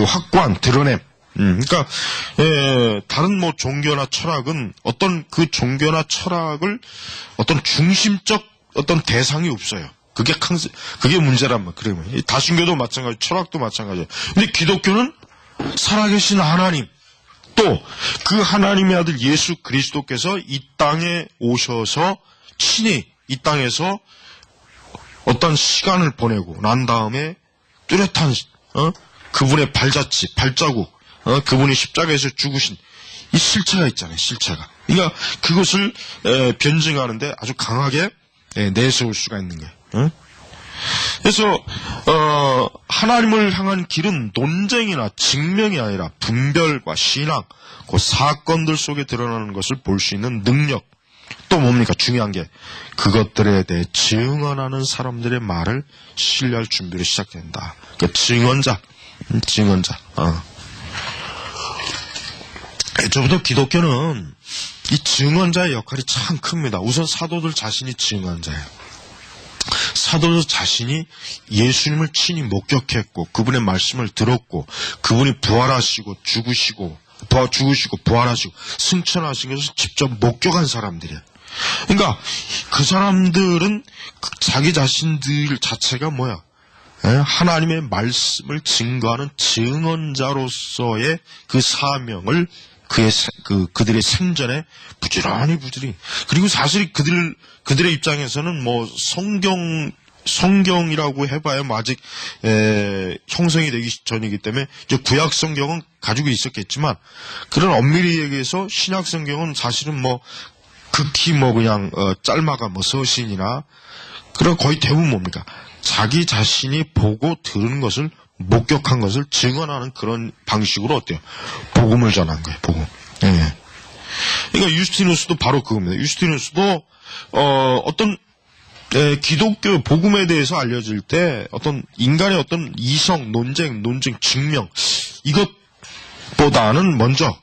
확고한 드러냄. 그러니까 다른 종교나 철학은 어떤 그 종교나 철학을 어떤 중심적 어떤 대상이 없어요. 그게 문제란 말. 그래요. 다신교도 마찬가지, 철학도 마찬가지예요. 근데 기독교는 살아계신 하나님, 또 그 하나님의 아들 예수 그리스도께서 이 땅에 오셔서 친히 이 땅에서 어떤 시간을 보내고 난 다음에 뚜렷한 그분의 발자국, 그분이 십자가에서 죽으신 이 실체가 있잖아요. 실체가. 그러니까 그것을 변증하는데 아주 강하게 내세울 수가 있는 거예요. 응? 그래서 하나님을 향한 길은 논쟁이나 증명이 아니라 분별과 신앙, 그 사건들 속에 드러나는 것을 볼 수 있는 능력. 또 뭡니까? 중요한 게 그것들에 대해 증언하는 사람들의 말을 신뢰할 준비를 시작된다. 그 증언자. 저부터 기독교는 이 증언자의 역할이 참 큽니다. 우선 사도들 자신이 증언자예요. 사도들 자신이 예수님을 친히 목격했고 그분의 말씀을 들었고 그분이 부활하시고 죽으시고 부활하시고 승천하신 것을 직접 목격한 사람들이에요. 그러니까 그 사람들은 자기 자신들 자체가 뭐야? 하나님의 말씀을 증거하는 증언자로서의 그 사명을 그들의 생전에 부지런히 그리고 사실 그들의 입장에서는 뭐 성경이라고 해봐야 아직 형성이 되기 전이기 때문에 이제 구약 성경은 가지고 있었겠지만 그런 엄밀히 얘기해서 신약 성경은 사실은 뭐 극히 뭐 그냥 짤막한 뭐 서신이나 그런 거의 대부분 뭡니까? 자기 자신이 보고 들은 것을 목격한 것을 증언하는 그런 방식으로 어때요? 복음을 전한 거예요. 복음. 예. 그러니까 유스티누스도 바로 그겁니다. 유스티누스도 어떤 기독교 복음에 대해서 알려질 때 어떤 인간의 어떤 이성, 논쟁, 증명 이것보다는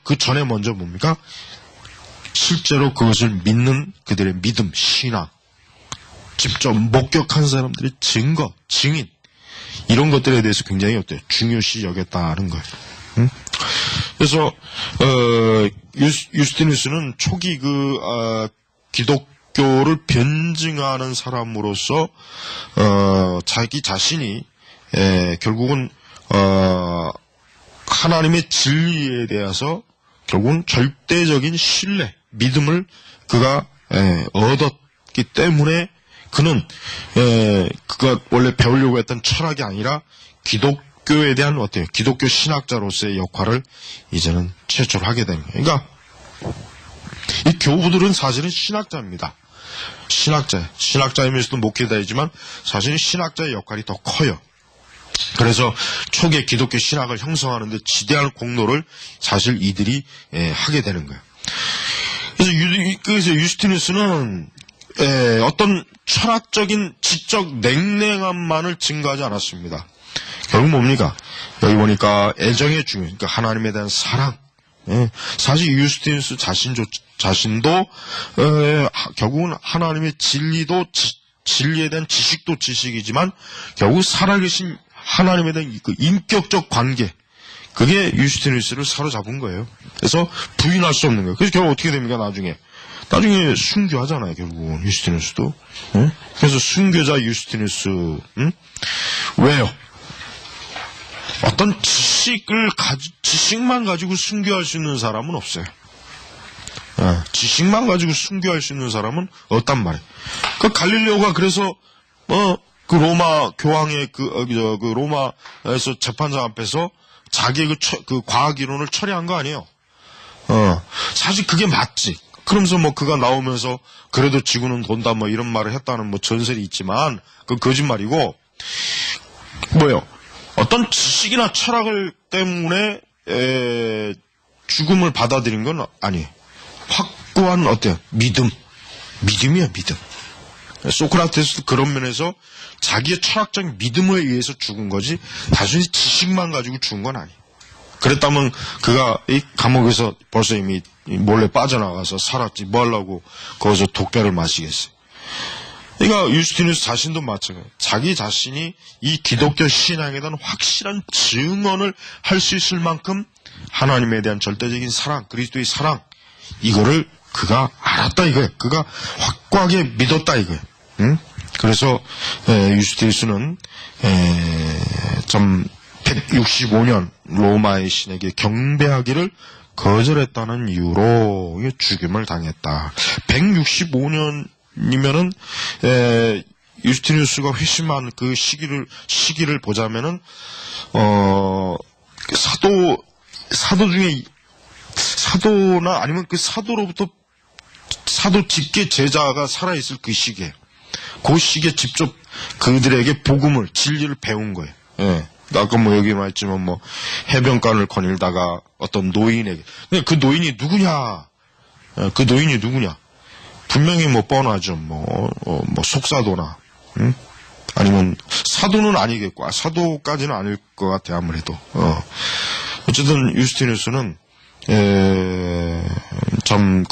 그 전에 먼저 뭡니까? 실제로 그것을 믿는 그들의 믿음, 신앙, 직접 목격한 사람들의 증거, 증인 이런 것들에 대해서 굉장히 어때요? 중요시 여겼다는 거예요. 응? 그래서 유스티누스는 초기 기독교를 변증하는 사람으로서 자기 자신이 결국은 하나님의 진리에 대해서 결국은 절대적인 신뢰, 믿음을 그가 얻었기 때문에 그는 그가 원래 배우려고 했던 철학이 아니라 기독교에 대한 어때요? 기독교 신학자로서의 역할을 이제는 최초로 하게 됩니다. 그러니까 이 교부들은 사실은 신학자입니다. 신학자이면서도 목회자이지만 사실은 신학자의 역할이 더 커요. 그래서 초기에 기독교 신학을 형성하는 데 지대한 공로를 사실 이들이 하게 되는 거예요. 그래서 유스티누스는 어떤 철학적인 지적 냉랭함만을 증거하지 않았습니다. 결국 뭡니까? 여기 보니까 애정의 중요, 그러니까 하나님에 대한 사랑. 사실 유스티누스 자신도 결국은 하나님의 진리에 대한 지식도 지식이지만 결국 살아계신 하나님에 대한 그 인격적 관계, 그게 유스티누스를 사로잡은 거예요. 그래서 부인할 수 없는 거예요. 그래서 결국 어떻게 됩니까? 나중에 순교하잖아요. 결국은 유스티누스도. 그래서 순교자 유스티누스. 왜요? 어떤 지식만 가지고 순교할 수 있는 사람은 없어요. 지식만 가지고 순교할 수 있는 사람은 없단 말이에요. 그 갈릴레오가 그래서 그 로마 교황의 그 로마에서 재판장 앞에서 자기의 그 과학 이론을 철회한 거 아니에요. 사실 그게 맞지. 그러면서 뭐 그가 나오면서 그래도 지구는 돈다 뭐 이런 말을 했다는 뭐 전설이 있지만 그 거짓말이고 뭐예요? 어떤 지식이나 철학을 때문에 죽음을 받아들인 건 아니에요. 확고한 어때요? 믿음이야, 믿음. 소크라테스도 그런 면에서 자기의 철학적인 믿음에 의해서 죽은 거지 단순히 지식만 가지고 죽은 건 아니에요. 그랬다면 그가 이 감옥에서 벌써 이미 몰래 빠져나가서 살았지 뭐 하려고 거기서 독배를 마시겠어요. 그러니까 유스티누스 자신도 마찬가지예요. 자기 자신이 이 기독교 신앙에 대한 확실한 증언을 할 수 있을 만큼 하나님에 대한 절대적인 사랑, 그리스도의 사랑 이거를 그가 알았다 이거예요. 그가 확고하게 믿었다 이거예요. 그래서 유스티누스는 165년 로마의 신에게 경배하기를 거절했다는 이유로 죽임을 당했다. 165년이면은 유스티누스가 회심한 그 시기를 보자면은 사도 중에 사도나 아니면 그 사도로부터 사도 직계 제자가 살아있을 그 시기에, 그 시기에 직접 그들에게 복음을, 진리를 배운 거예요. 예. 아까 뭐 여기 말했지만 뭐 해변가를 거닐다가 어떤 노인에게, 근데 그 노인이 누구냐? 그 노인이 누구냐? 분명히 뭐 뻔하죠. 뭐 속사도나, 응? 아니면 사도는 아니겠고, 사도까지는 아닐 것 같아, 아무래도. 어쨌든 유스티누스는 참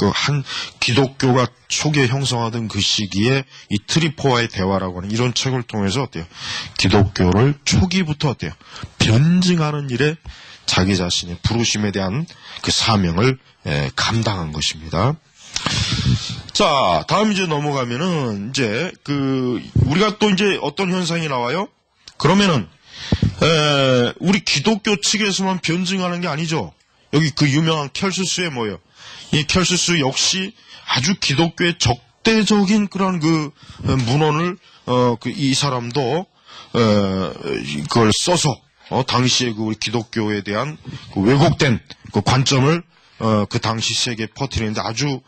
기독교가 초기에 형성하던 그 시기에 이 트리포와의 대화라고 하는 이런 책을 통해서 어때요? 기독교를 초기부터 어때요? 변증하는 일에 자기 자신의 부르심에 대한 그 사명을 감당한 것입니다. 자, 다음 이제 넘어가면은 이제 우리가 또 이제 어떤 현상이 나와요? 그러면은 우리 기독교 측에서만 변증하는 게 아니죠. 여기 그 유명한 켈수스의 뭐예요? 이 켈수스 역시 아주 기독교의 적대적인 그런 그 문헌을 이 사람도 그걸 써서 당시에 그 우리 기독교에 대한 그 왜곡된 그 관점을 그 당시 세계에 퍼뜨리는데 아주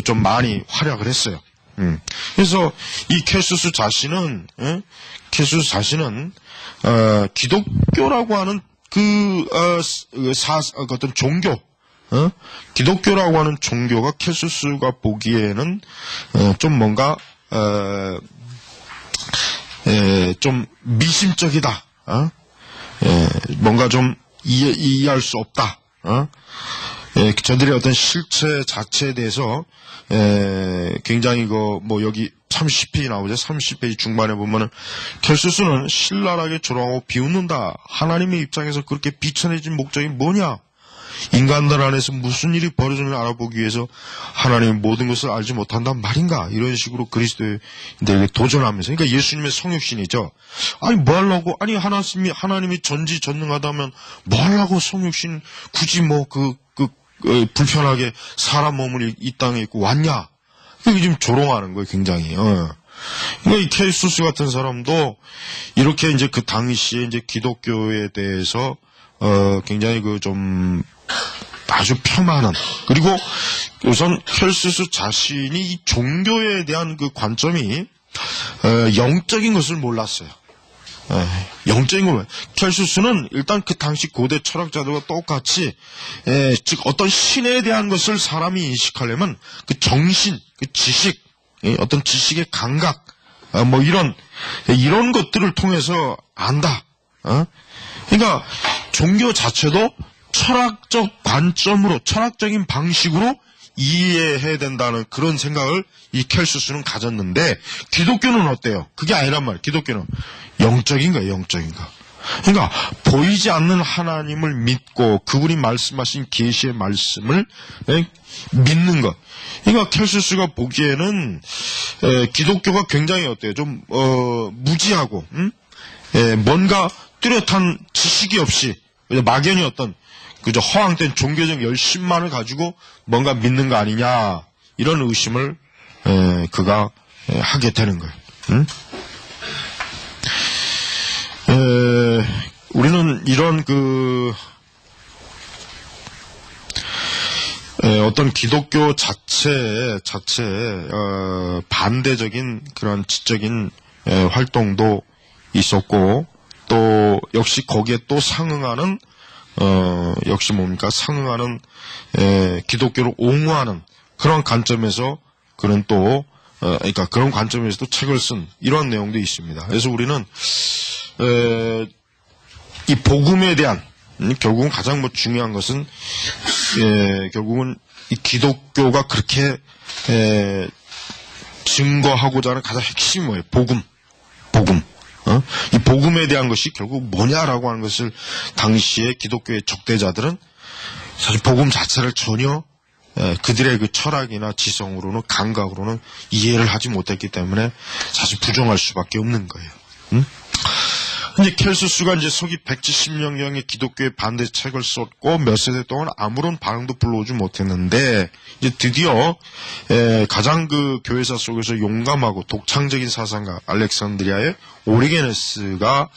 좀 많이 활약을 했어요. 그래서 이 켈수스 자신은 기독교라고 하는 어떤 종교, 기독교라고 하는 종교가 켈수스가 보기에는 좀 뭔가 좀 미심적이다, 뭔가 좀 이해할 수 없다, 저들의 어떤 실체 자체에 대해서 굉장히 뭐 여기 30페이지 나오죠. 30페이지 중반에 보면은 켈수스는 신랄하게 조롱하고 비웃는다. 하나님의 입장에서 그렇게 비천해진 목적이 뭐냐? 인간들 안에서 무슨 일이 벌어지는지 알아보기 위해서 하나님의 모든 것을 알지 못한단 말인가? 이런 식으로 그리스도인들에게 도전하면서, 그러니까 예수님의 성육신이죠. 아니 뭐 하려고? 아니 하나님이 전지전능하다면 뭐 하려고 성육신 굳이 불편하게 사람 몸을 이 땅에 입고 왔냐? 이게 지금 조롱하는 거예요, 굉장히. 그러니까 이 켈수스 같은 사람도 이렇게 이제 그 당시에 이제 기독교에 대해서 굉장히 좀 아주 폄하하는, 그리고 우선 켈수스 자신이 이 종교에 대한 그 관점이 영적인 것을 몰랐어요. 영적인 걸, 켈수스는 일단 그 당시 고대 철학자들과 똑같이, 즉 어떤 신에 대한 것을 사람이 인식하려면 그 정신, 그 지식, 어떤 지식의 감각, 뭐 이런 것들을 통해서 안다. 그러니까 종교 자체도 철학적 관점으로, 철학적인 방식으로 이해해야 된다는 그런 생각을 이 켈수스는 가졌는데, 기독교는 어때요? 그게 아니란 말이에요. 기독교는 영적인 거예요, 영적인 거. 그러니까 보이지 않는 하나님을 믿고 그분이 말씀하신 계시의 말씀을 믿는 것. 그러니까 켈수스가 보기에는 기독교가 굉장히 어때요? 좀 무지하고, 뭔가 뚜렷한 지식이 없이 막연히 어떤 허황된 종교적 열심만을 가지고 뭔가 믿는 거 아니냐, 이런 의심을 그가 하게 되는 거예요. 우리는 이런 어떤 기독교 자체에 반대적인 그런 지적인 활동도 있었고, 또 역시 거기에 또 상응하는 역시 뭡니까? 상응하는 기독교를 옹호하는 그런 관점에서 그는 또 그러니까 그런 관점에서도 책을 쓴 이런 내용도 있습니다. 그래서 우리는 이 복음에 대한 결국은 가장 중요한 것은 결국은 이 기독교가 그렇게 증거하고자 하는 가장 핵심이 뭐예요? 복음. 이 복음에 대한 것이 결국 뭐냐라고 하는 것을 당시에 기독교의 적대자들은 사실 복음 자체를 전혀 그들의 그 철학이나 지성으로는, 감각으로는 이해를 하지 못했기 때문에 사실 부정할 수밖에 없는 거예요. 근데 켈수스가 이제 서기 170년경에 기독교의 반대 책을 썼고 몇 세대 동안 아무런 반응도 불러오지 못했는데, 이제 드디어 가장 그 교회사 속에서 용감하고 독창적인 사상가 알렉산드리아의 오리게네스가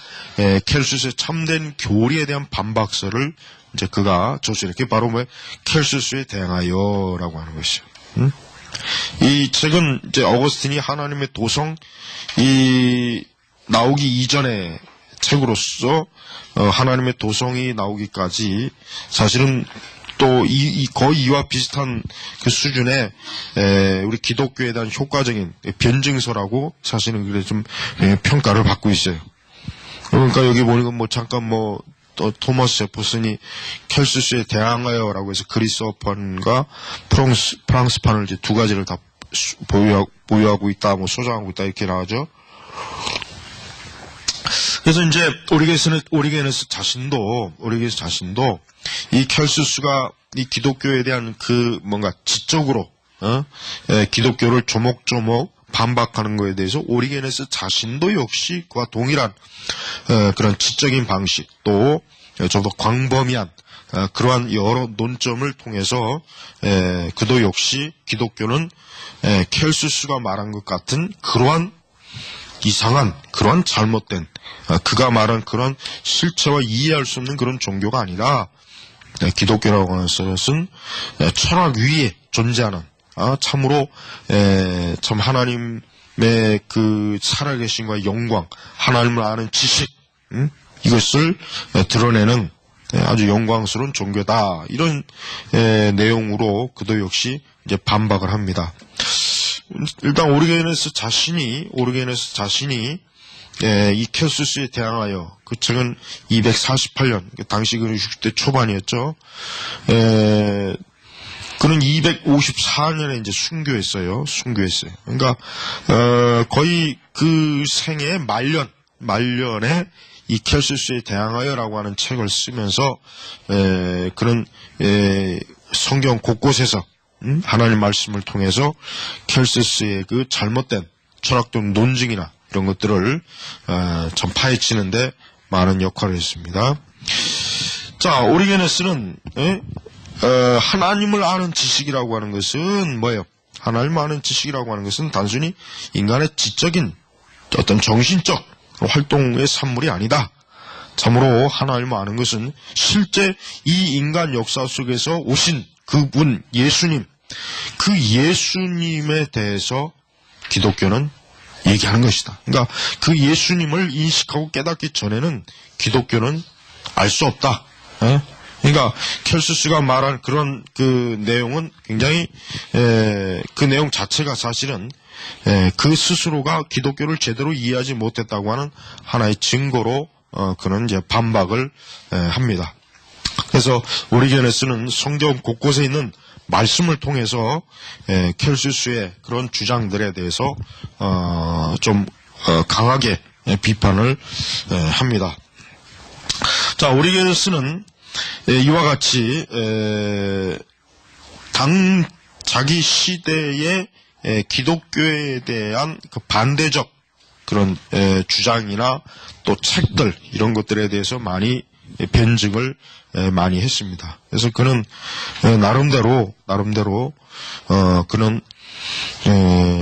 켈수스의 참된 교리에 대한 반박서를 이제 그가 저서 이렇게 바로 켈수스에 대항하여라고 하는 것이죠. 이 책은 이제 어거스틴이 하나님의 도성 나오기 이전의 책으로서 하나님의 도성이 나오기까지 사실은 또 거의 이와 비슷한 그 수준의 우리 기독교에 대한 효과적인 변증서라고 사실은 그래 좀 평가를 받고 있어요. 그러니까 여기 보니까 잠깐 토마스 제퍼슨이 켈수스에 대항하여라고 해서 그리스어판과 프랑스판을 이제 두 가지를 다 보유하고 있다, 소장하고 있다 이렇게 나오죠. 그래서 이제 오리게네스 자신도 이 켈수스가 이 기독교에 대한 뭔가 지적으로 기독교를 조목조목 반박하는 것에 대해서 오리게네스 자신도 역시 그와 동일한 그런 지적인 방식 또 좀 더 광범위한 그러한 여러 논점을 통해서 그도 역시 기독교는 켈수스가 말한 것 같은 그러한 이상한 그러한 잘못된 그가 말한 그런 실체와 이해할 수 없는 그런 종교가 아니라 기독교라고 하는 것은 철학 위에 존재하는 참으로 참 하나님의 그 살아계신과 영광, 하나님을 아는 지식 이것을 드러내는 아주 영광스러운 종교다. 이런 내용으로 그도 역시 이제 반박을 합니다. 일단 오리게네스 자신이 이 켈수스에 대항하여 그 책은 248년 당시 그는 60대 초반이었죠. 그는 254년에 이제 순교했어요. 그러니까 거의 그 생애 말년에 이 켈수스에 대항하여라고 하는 책을 쓰면서 그런 성경 곳곳에서 하나님 말씀을 통해서 켈수스의 그 잘못된 철학적 논증이나 이런 것들을 좀 파헤치는데 많은 역할을 했습니다. 자, 오리게네스는 하나님을 아는 지식이라고 하는 것은 뭐예요? 하나님을 아는 지식이라고 하는 것은 단순히 인간의 지적인 어떤 정신적 활동의 산물이 아니다. 참으로 하나님을 아는 것은 실제 이 인간 역사 속에서 오신 그분 예수님, 그 예수님에 대해서 기독교는 얘기하는 것이다. 그러니까 그 예수님을 인식하고 깨닫기 전에는 기독교는 알 수 없다. 그러니까 켈수스가 말한 그런 그 내용은 굉장히 그 내용 자체가 사실은 그 스스로가 기독교를 제대로 이해하지 못했다고 하는 하나의 증거로 그는 이제 반박을 합니다. 그래서 오리게네스는 성경 곳곳에 있는 말씀을 통해서 켈수스의 그런 주장들에 대해서 좀 강하게 비판을 합니다. 자, 오리게네스는 이와 같이 자기 시대의 기독교에 대한 그 반대적 그런 주장이나 또 책들 이런 것들에 대해서 많이 변증을 많이 했습니다. 그래서 그는 나름대로 그는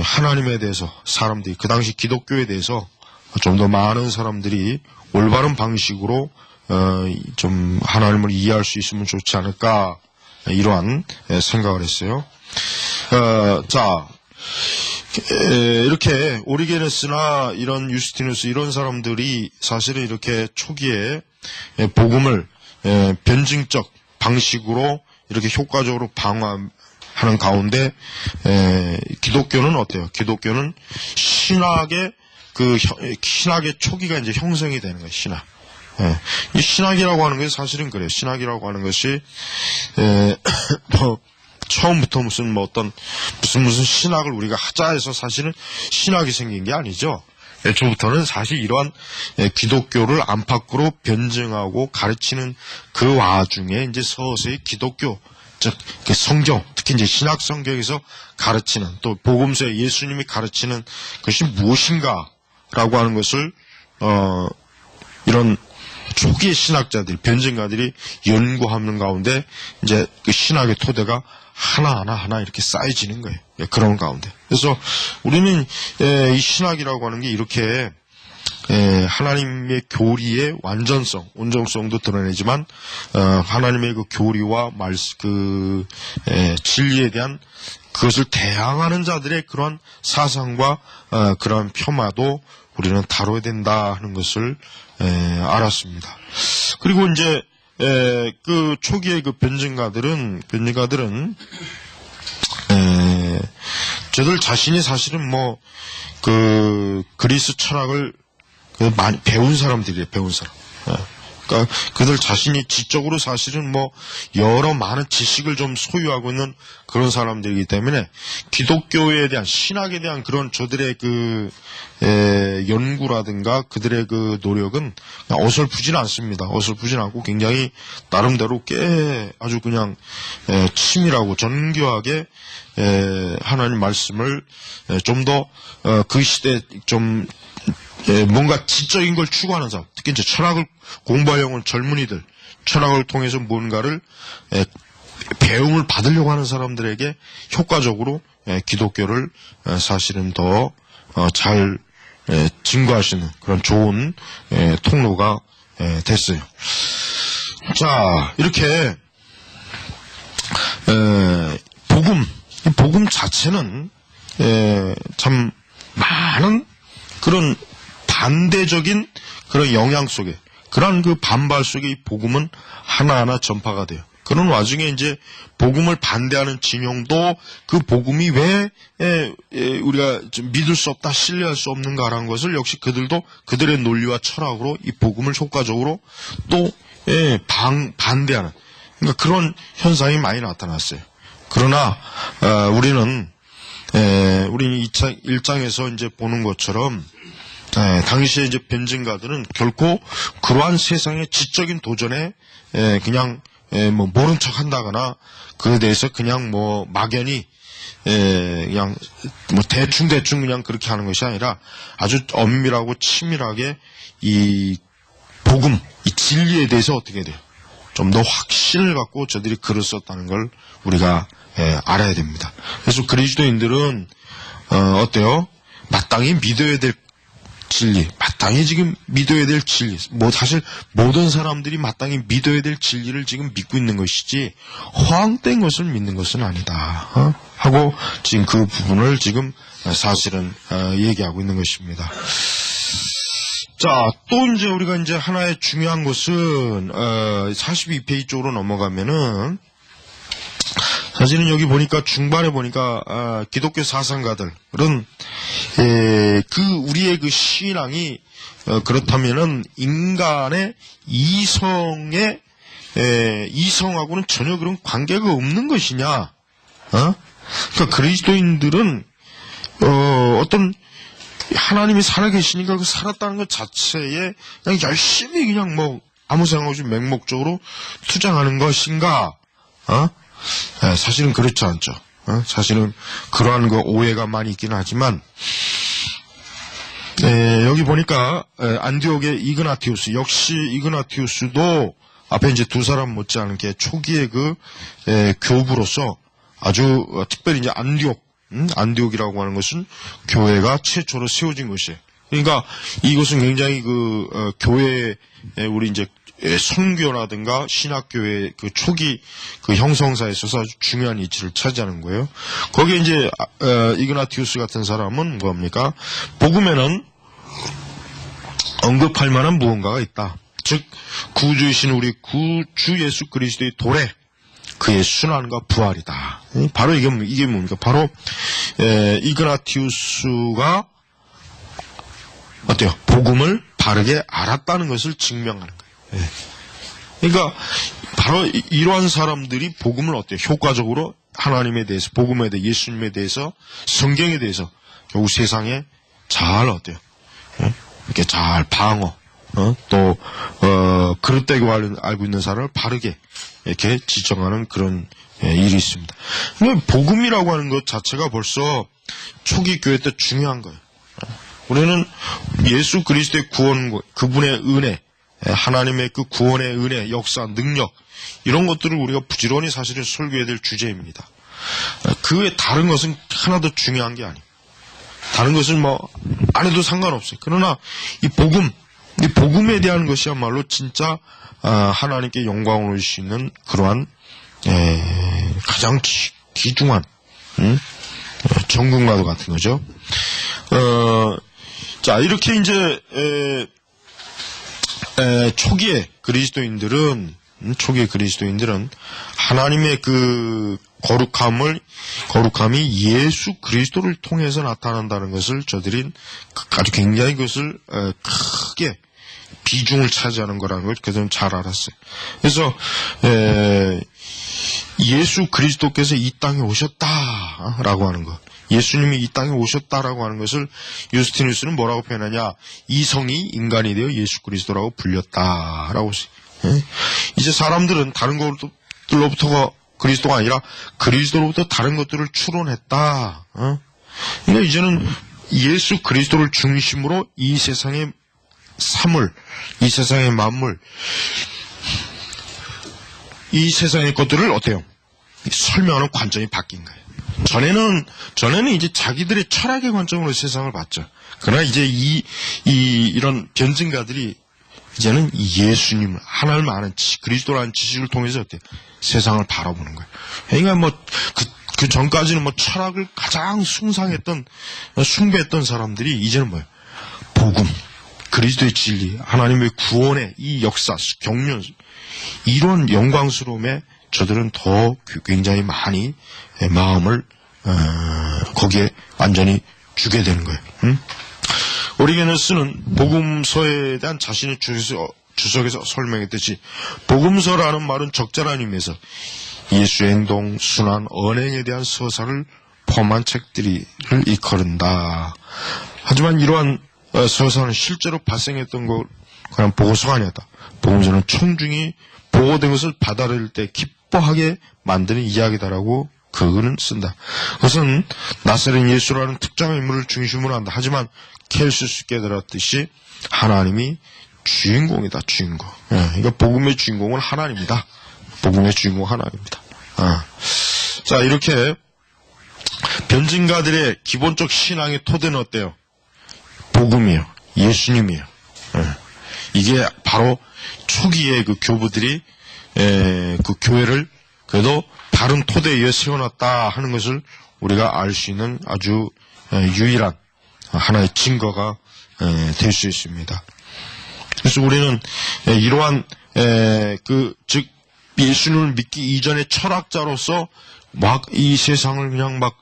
하나님에 대해서 사람들이 그 당시 기독교에 대해서 좀 더 많은 사람들이 올바른 방식으로 좀 하나님을 이해할 수 있으면 좋지 않을까 이러한 생각을 했어요. 자, 이렇게 오리게네스나 이런 유스티누스 이런 사람들이 사실은 이렇게 초기에 복음을 변증적 방식으로 이렇게 효과적으로 방어하는 가운데 기독교는 어때요? 기독교는 신학의 초기가 이제 형성이 되는 거예요. 신학. 이 신학이라고 하는 것이 사실은 그래요. 신학이라고 하는 것이 처음부터 무슨 신학을 우리가 하자 해서 사실은 신학이 생긴 게 아니죠. 애초부터는 사실 이러한 기독교를 안팎으로 변증하고 가르치는 그 와중에 이제 서서히 기독교, 즉, 그 성경, 특히 이제 신학 성경에서 가르치는 또 복음서에 예수님이 가르치는 것이 무엇인가라고 하는 것을, 이런 초기의 신학자들, 변증가들이 연구하는 가운데 이제 그 신학의 토대가 하나 이렇게 쌓여지는 거예요. 그런 가운데. 그래서 우리는 이 신학이라고 하는 게 이렇게 하나님의 교리의 완전성, 온전성도 드러내지만 하나님의 그 교리와 진리에 대한 그것을 대항하는 자들의 그러한 사상과 그러한 폄하도 우리는 다뤄야 된다 하는 것을 알았습니다. 그리고 이제 그 초기의 그 변증가들은 저들 자신이 사실은 뭐 그 그리스 철학을 많이 배운 사람들이에요. 배운 사람. 그러니까 그들 자신이 지적으로 사실은 뭐 여러 많은 지식을 좀 소유하고 있는 그런 사람들이기 때문에 기독교에 대한 신학에 대한 그런 저들의 그 연구라든가 그들의 그 노력은 어설프진 않습니다. 어설프진 않고 굉장히 나름대로 꽤 아주 그냥 치밀하고 정교하게 하나님 말씀을 좀 더 그 시대에 좀 뭔가 지적인 걸 추구하는 사람, 특히 이제 철학을 공부하려고 하는 젊은이들, 철학을 통해서 뭔가를 배움을 받으려고 하는 사람들에게 효과적으로 기독교를 사실은 더 잘 증거할 수 있는 그런 좋은 통로가 됐어요. 자, 이렇게 복음 자체는 참 많은 그런 반대적인 그런 영향 속에, 그런 그 반발 속에 이 복음은 하나하나 전파가 돼요. 그런 와중에 이제 복음을 반대하는 진영도 그 복음이 왜 우리가 좀 믿을 수 없다, 신뢰할 수 없는가라는 것을 역시 그들도 그들의 논리와 철학으로 이 복음을 효과적으로 또 반대하는, 그러니까 그런 현상이 많이 나타났어요. 그러나 우리는 1장에서 이제 보는 것처럼 당시에 이제 변증가들은 결코 그러한 세상의 지적인 도전에 그냥 뭐 모른 척 한다거나 그에 대해서 그냥 뭐 막연히 그냥 뭐 대충 그냥 그렇게 하는 것이 아니라 아주 엄밀하고 치밀하게 이 복음, 이 진리에 대해서 어떻게 돼요? 좀 더 확신을 갖고 저들이 글을 썼다는 걸 우리가 알아야 됩니다. 그래서 그리스도인들은 어때요? 마땅히 믿어야 될 진리, 마땅히 지금 믿어야 될 진리, 뭐 사실 모든 사람들이 마땅히 믿어야 될 진리를 지금 믿고 있는 것이지 허황된 것을 믿는 것은 아니다 하고 지금 그 부분을 지금 사실은 얘기하고 있는 것입니다. 자, 또 이제 우리가 이제 하나의 중요한 것은 42페이지 쪽으로 넘어가면은 사실은 여기 보니까 중반에 보니까 기독교 사상가들은 그 우리의 그 신앙이 그렇다면은 인간의 이성하고는 전혀 그런 관계가 없는 것이냐? 그러니까 그리스도인들은 어떤 하나님이 살아계시니까 그 살았다는 것 자체에 그냥 열심히 그냥 뭐 아무 생각 없이 맹목적으로 투쟁하는 것인가? 사실은 그렇지 않죠. 사실은 그러한 거 오해가 많이 있긴 하지만 여기 보니까 안디옥의 이그나티우스, 역시 이그나티우스도 앞에 이제 두 사람 못지않게 초기의 그 교부로서 아주 특별히 이제 안디옥이라고 하는 것은 교회가 최초로 세워진 것이에요. 그러니까 이것은 굉장히 그 교회에 우리 이제 선교라든가 신학교의 그 초기 그 형성사에 있어서 아주 중요한 위치를 차지하는 거예요. 거기에 이제 이그나티우스 같은 사람은 뭡니까? 복음에는 언급할 만한 무언가가 있다. 즉 구주이신 우리 구주 예수 그리스도의 도래, 그의 순환과 부활이다. 바로 이게 뭡니까? 바로 이그나티우스가 어때요? 복음을 바르게 알았다는 것을 증명하는 거예요. 그러니까 바로 이러한 사람들이 복음을 어때요? 효과적으로 하나님에 대해서, 복음에 대해서, 예수님에 대해서, 성경에 대해서 결국 세상에 잘 어때요? 이렇게 잘 방어, 또 그릇되고 알고 있는 사람을 바르게 이렇게 지정하는 그런 일이 있습니다. 복음이라고 하는 것 자체가 벌써 초기 교회 때 중요한 거예요. 우리는 예수 그리스도의 구원, 그분의 은혜, 하나님의 그 구원의 은혜, 역사, 능력, 이런 것들을 우리가 부지런히 사실은 설교해야 될 주제입니다. 그 외에 다른 것은 하나도 중요한 게 아니에요. 다른 것은 뭐 안 해도 상관없어요. 그러나 이 복음에 대한 것이야말로 진짜 하나님께 영광을 올 수 있는 그러한 가장 귀중한 정군과도 같은 거죠. 자, 이렇게 이제, 초기의 그리스도인들은 하나님의 그 거룩함이 예수 그리스도를 통해서 나타난다는 것을 저들이 아주 굉장히 그것을 크게 비중을 차지하는 거라는 걸 그들은 잘 알았어요. 그래서 예수 그리스도께서 이 땅에 오셨다라고 하는 것, 예수님이 이 땅에 오셨다라고 하는 것을 유스티누스는 뭐라고 표현하냐? 이 성이 인간이 되어 예수 그리스도라고 불렸다라고. 이제 사람들은 다른 것들로부터가 그리스도가 아니라 그리스도로부터 다른 것들을 추론했다. 그러니까 이제는 예수 그리스도를 중심으로 이 세상의 사물, 이 세상의 만물, 이 세상의 것들을 어때요? 설명하는 관점이 바뀐 거예요. 전에는 이제 자기들의 철학의 관점으로 세상을 봤죠. 그러나 이제 이런 변증가들이 이제는 예수님, 하나님을 아는 그리스도라는 지식을 통해서 어때요? 세상을 바라보는 거예요. 그러니까 그 전까지는 철학을 가장 숭배했던 사람들이 이제는 뭐예요? 복음, 그리스도의 진리, 하나님의 구원의 이 역사, 경륜, 이런 영광스러움에 저들은 더 굉장히 많이 마음을 거기에 완전히 주게 되는 거예요. 오리게네스는 복음서에 대한 자신의 주석에서 설명했듯이 복음서라는 말은 적절한 의미에서 예수의 행동, 순환, 언행에 대한 서사를 포함한 책들을 일컬은다. 하지만 이러한 서사는 실제로 발생했던 것 그냥 보고서가 아니었다. 복음서는 청중이 보고된 것을 받아들일 때 기뻐하게 만드는 이야기다라고 그는 쓴다. 그것은 나사렛 예수라는 특정한 인물을 중심으로 한다. 하지만 켈시스 깨달았듯이 하나님이 주인공이다. 주인공. 그러니까 복음의 주인공은 하나님이다. 복음의 주인공은 하나님이다. 자, 이렇게 변증가들의 기본적 신앙의 토대는 어때요? 복음이에요. 예수님이에요. 이게 바로 초기에 그 교부들이 그 교회를 그래도 바른 토대에 의해 세워놨다 하는 것을 우리가 알 수 있는 아주 유일한 하나의 증거가 될 수 있습니다. 그래서 우리는 이러한 즉 예수님을 믿기 이전의 철학자로서 막 이 세상을 그냥 막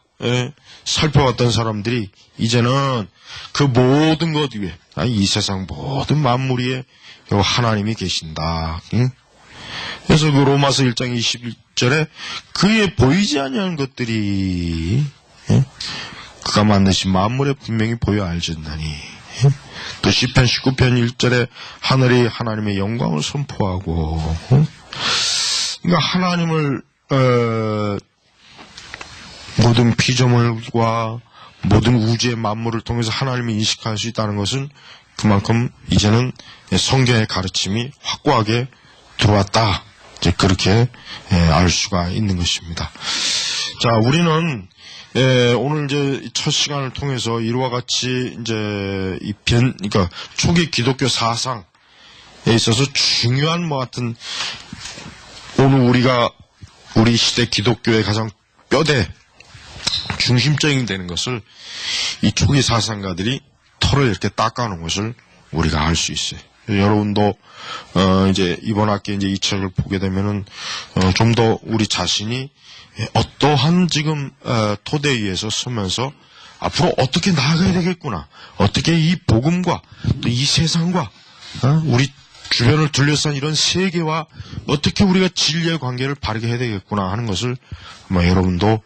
살펴왔던 사람들이 이제는 그 모든 것 위에 이 세상 모든 만물 위에 하나님이 계신다. 그래서 그 로마서 1장 21절에 그의 보이지 아니하는 것들이 그가 만드신 만물에 분명히 보여 알졌나니, 또 시편 19편 1절에 하늘이 하나님의 영광을 선포하고, 그러니까 하나님을 모든 피조물과 모든 우주의 만물을 통해서 하나님을 인식할 수 있다는 것은 그만큼 이제는 성경의 가르침이 확고하게 들어왔다. 이제 그렇게 알 수가 있는 것입니다. 자, 우리는 오늘 이제 첫 시간을 통해서 이와 같이 이제 그러니까 초기 기독교 사상에 있어서 중요한 같은 오늘 우리 시대 기독교의 가장 뼈대 중심적인 되는 것을 이 초기 사상가들이 털을 이렇게 닦아놓은 것을 우리가 알 수 있어요. 여러분도 이제 이번 학기에 이제 이 책을 보게 되면은 좀 더 우리 자신이 어떠한 지금 토대 위에서 서면서 앞으로 어떻게 나아가야 되겠구나, 어떻게 이 복음과 또 이 세상과 우리 주변을 둘러싼 이런 세계와 어떻게 우리가 진리의 관계를 바르게 해야 되겠구나 하는 것을 아마 여러분도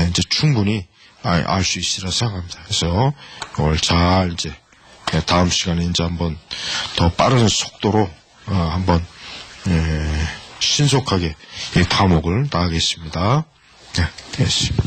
이제 충분히 알 수 있으리라 생각합니다. 그래서 이걸 잘 이제 다음 시간에 이제 한번 더 빠른 속도로 한번 신속하게 이 과목을 나가겠습니다. 네, 됐습니다.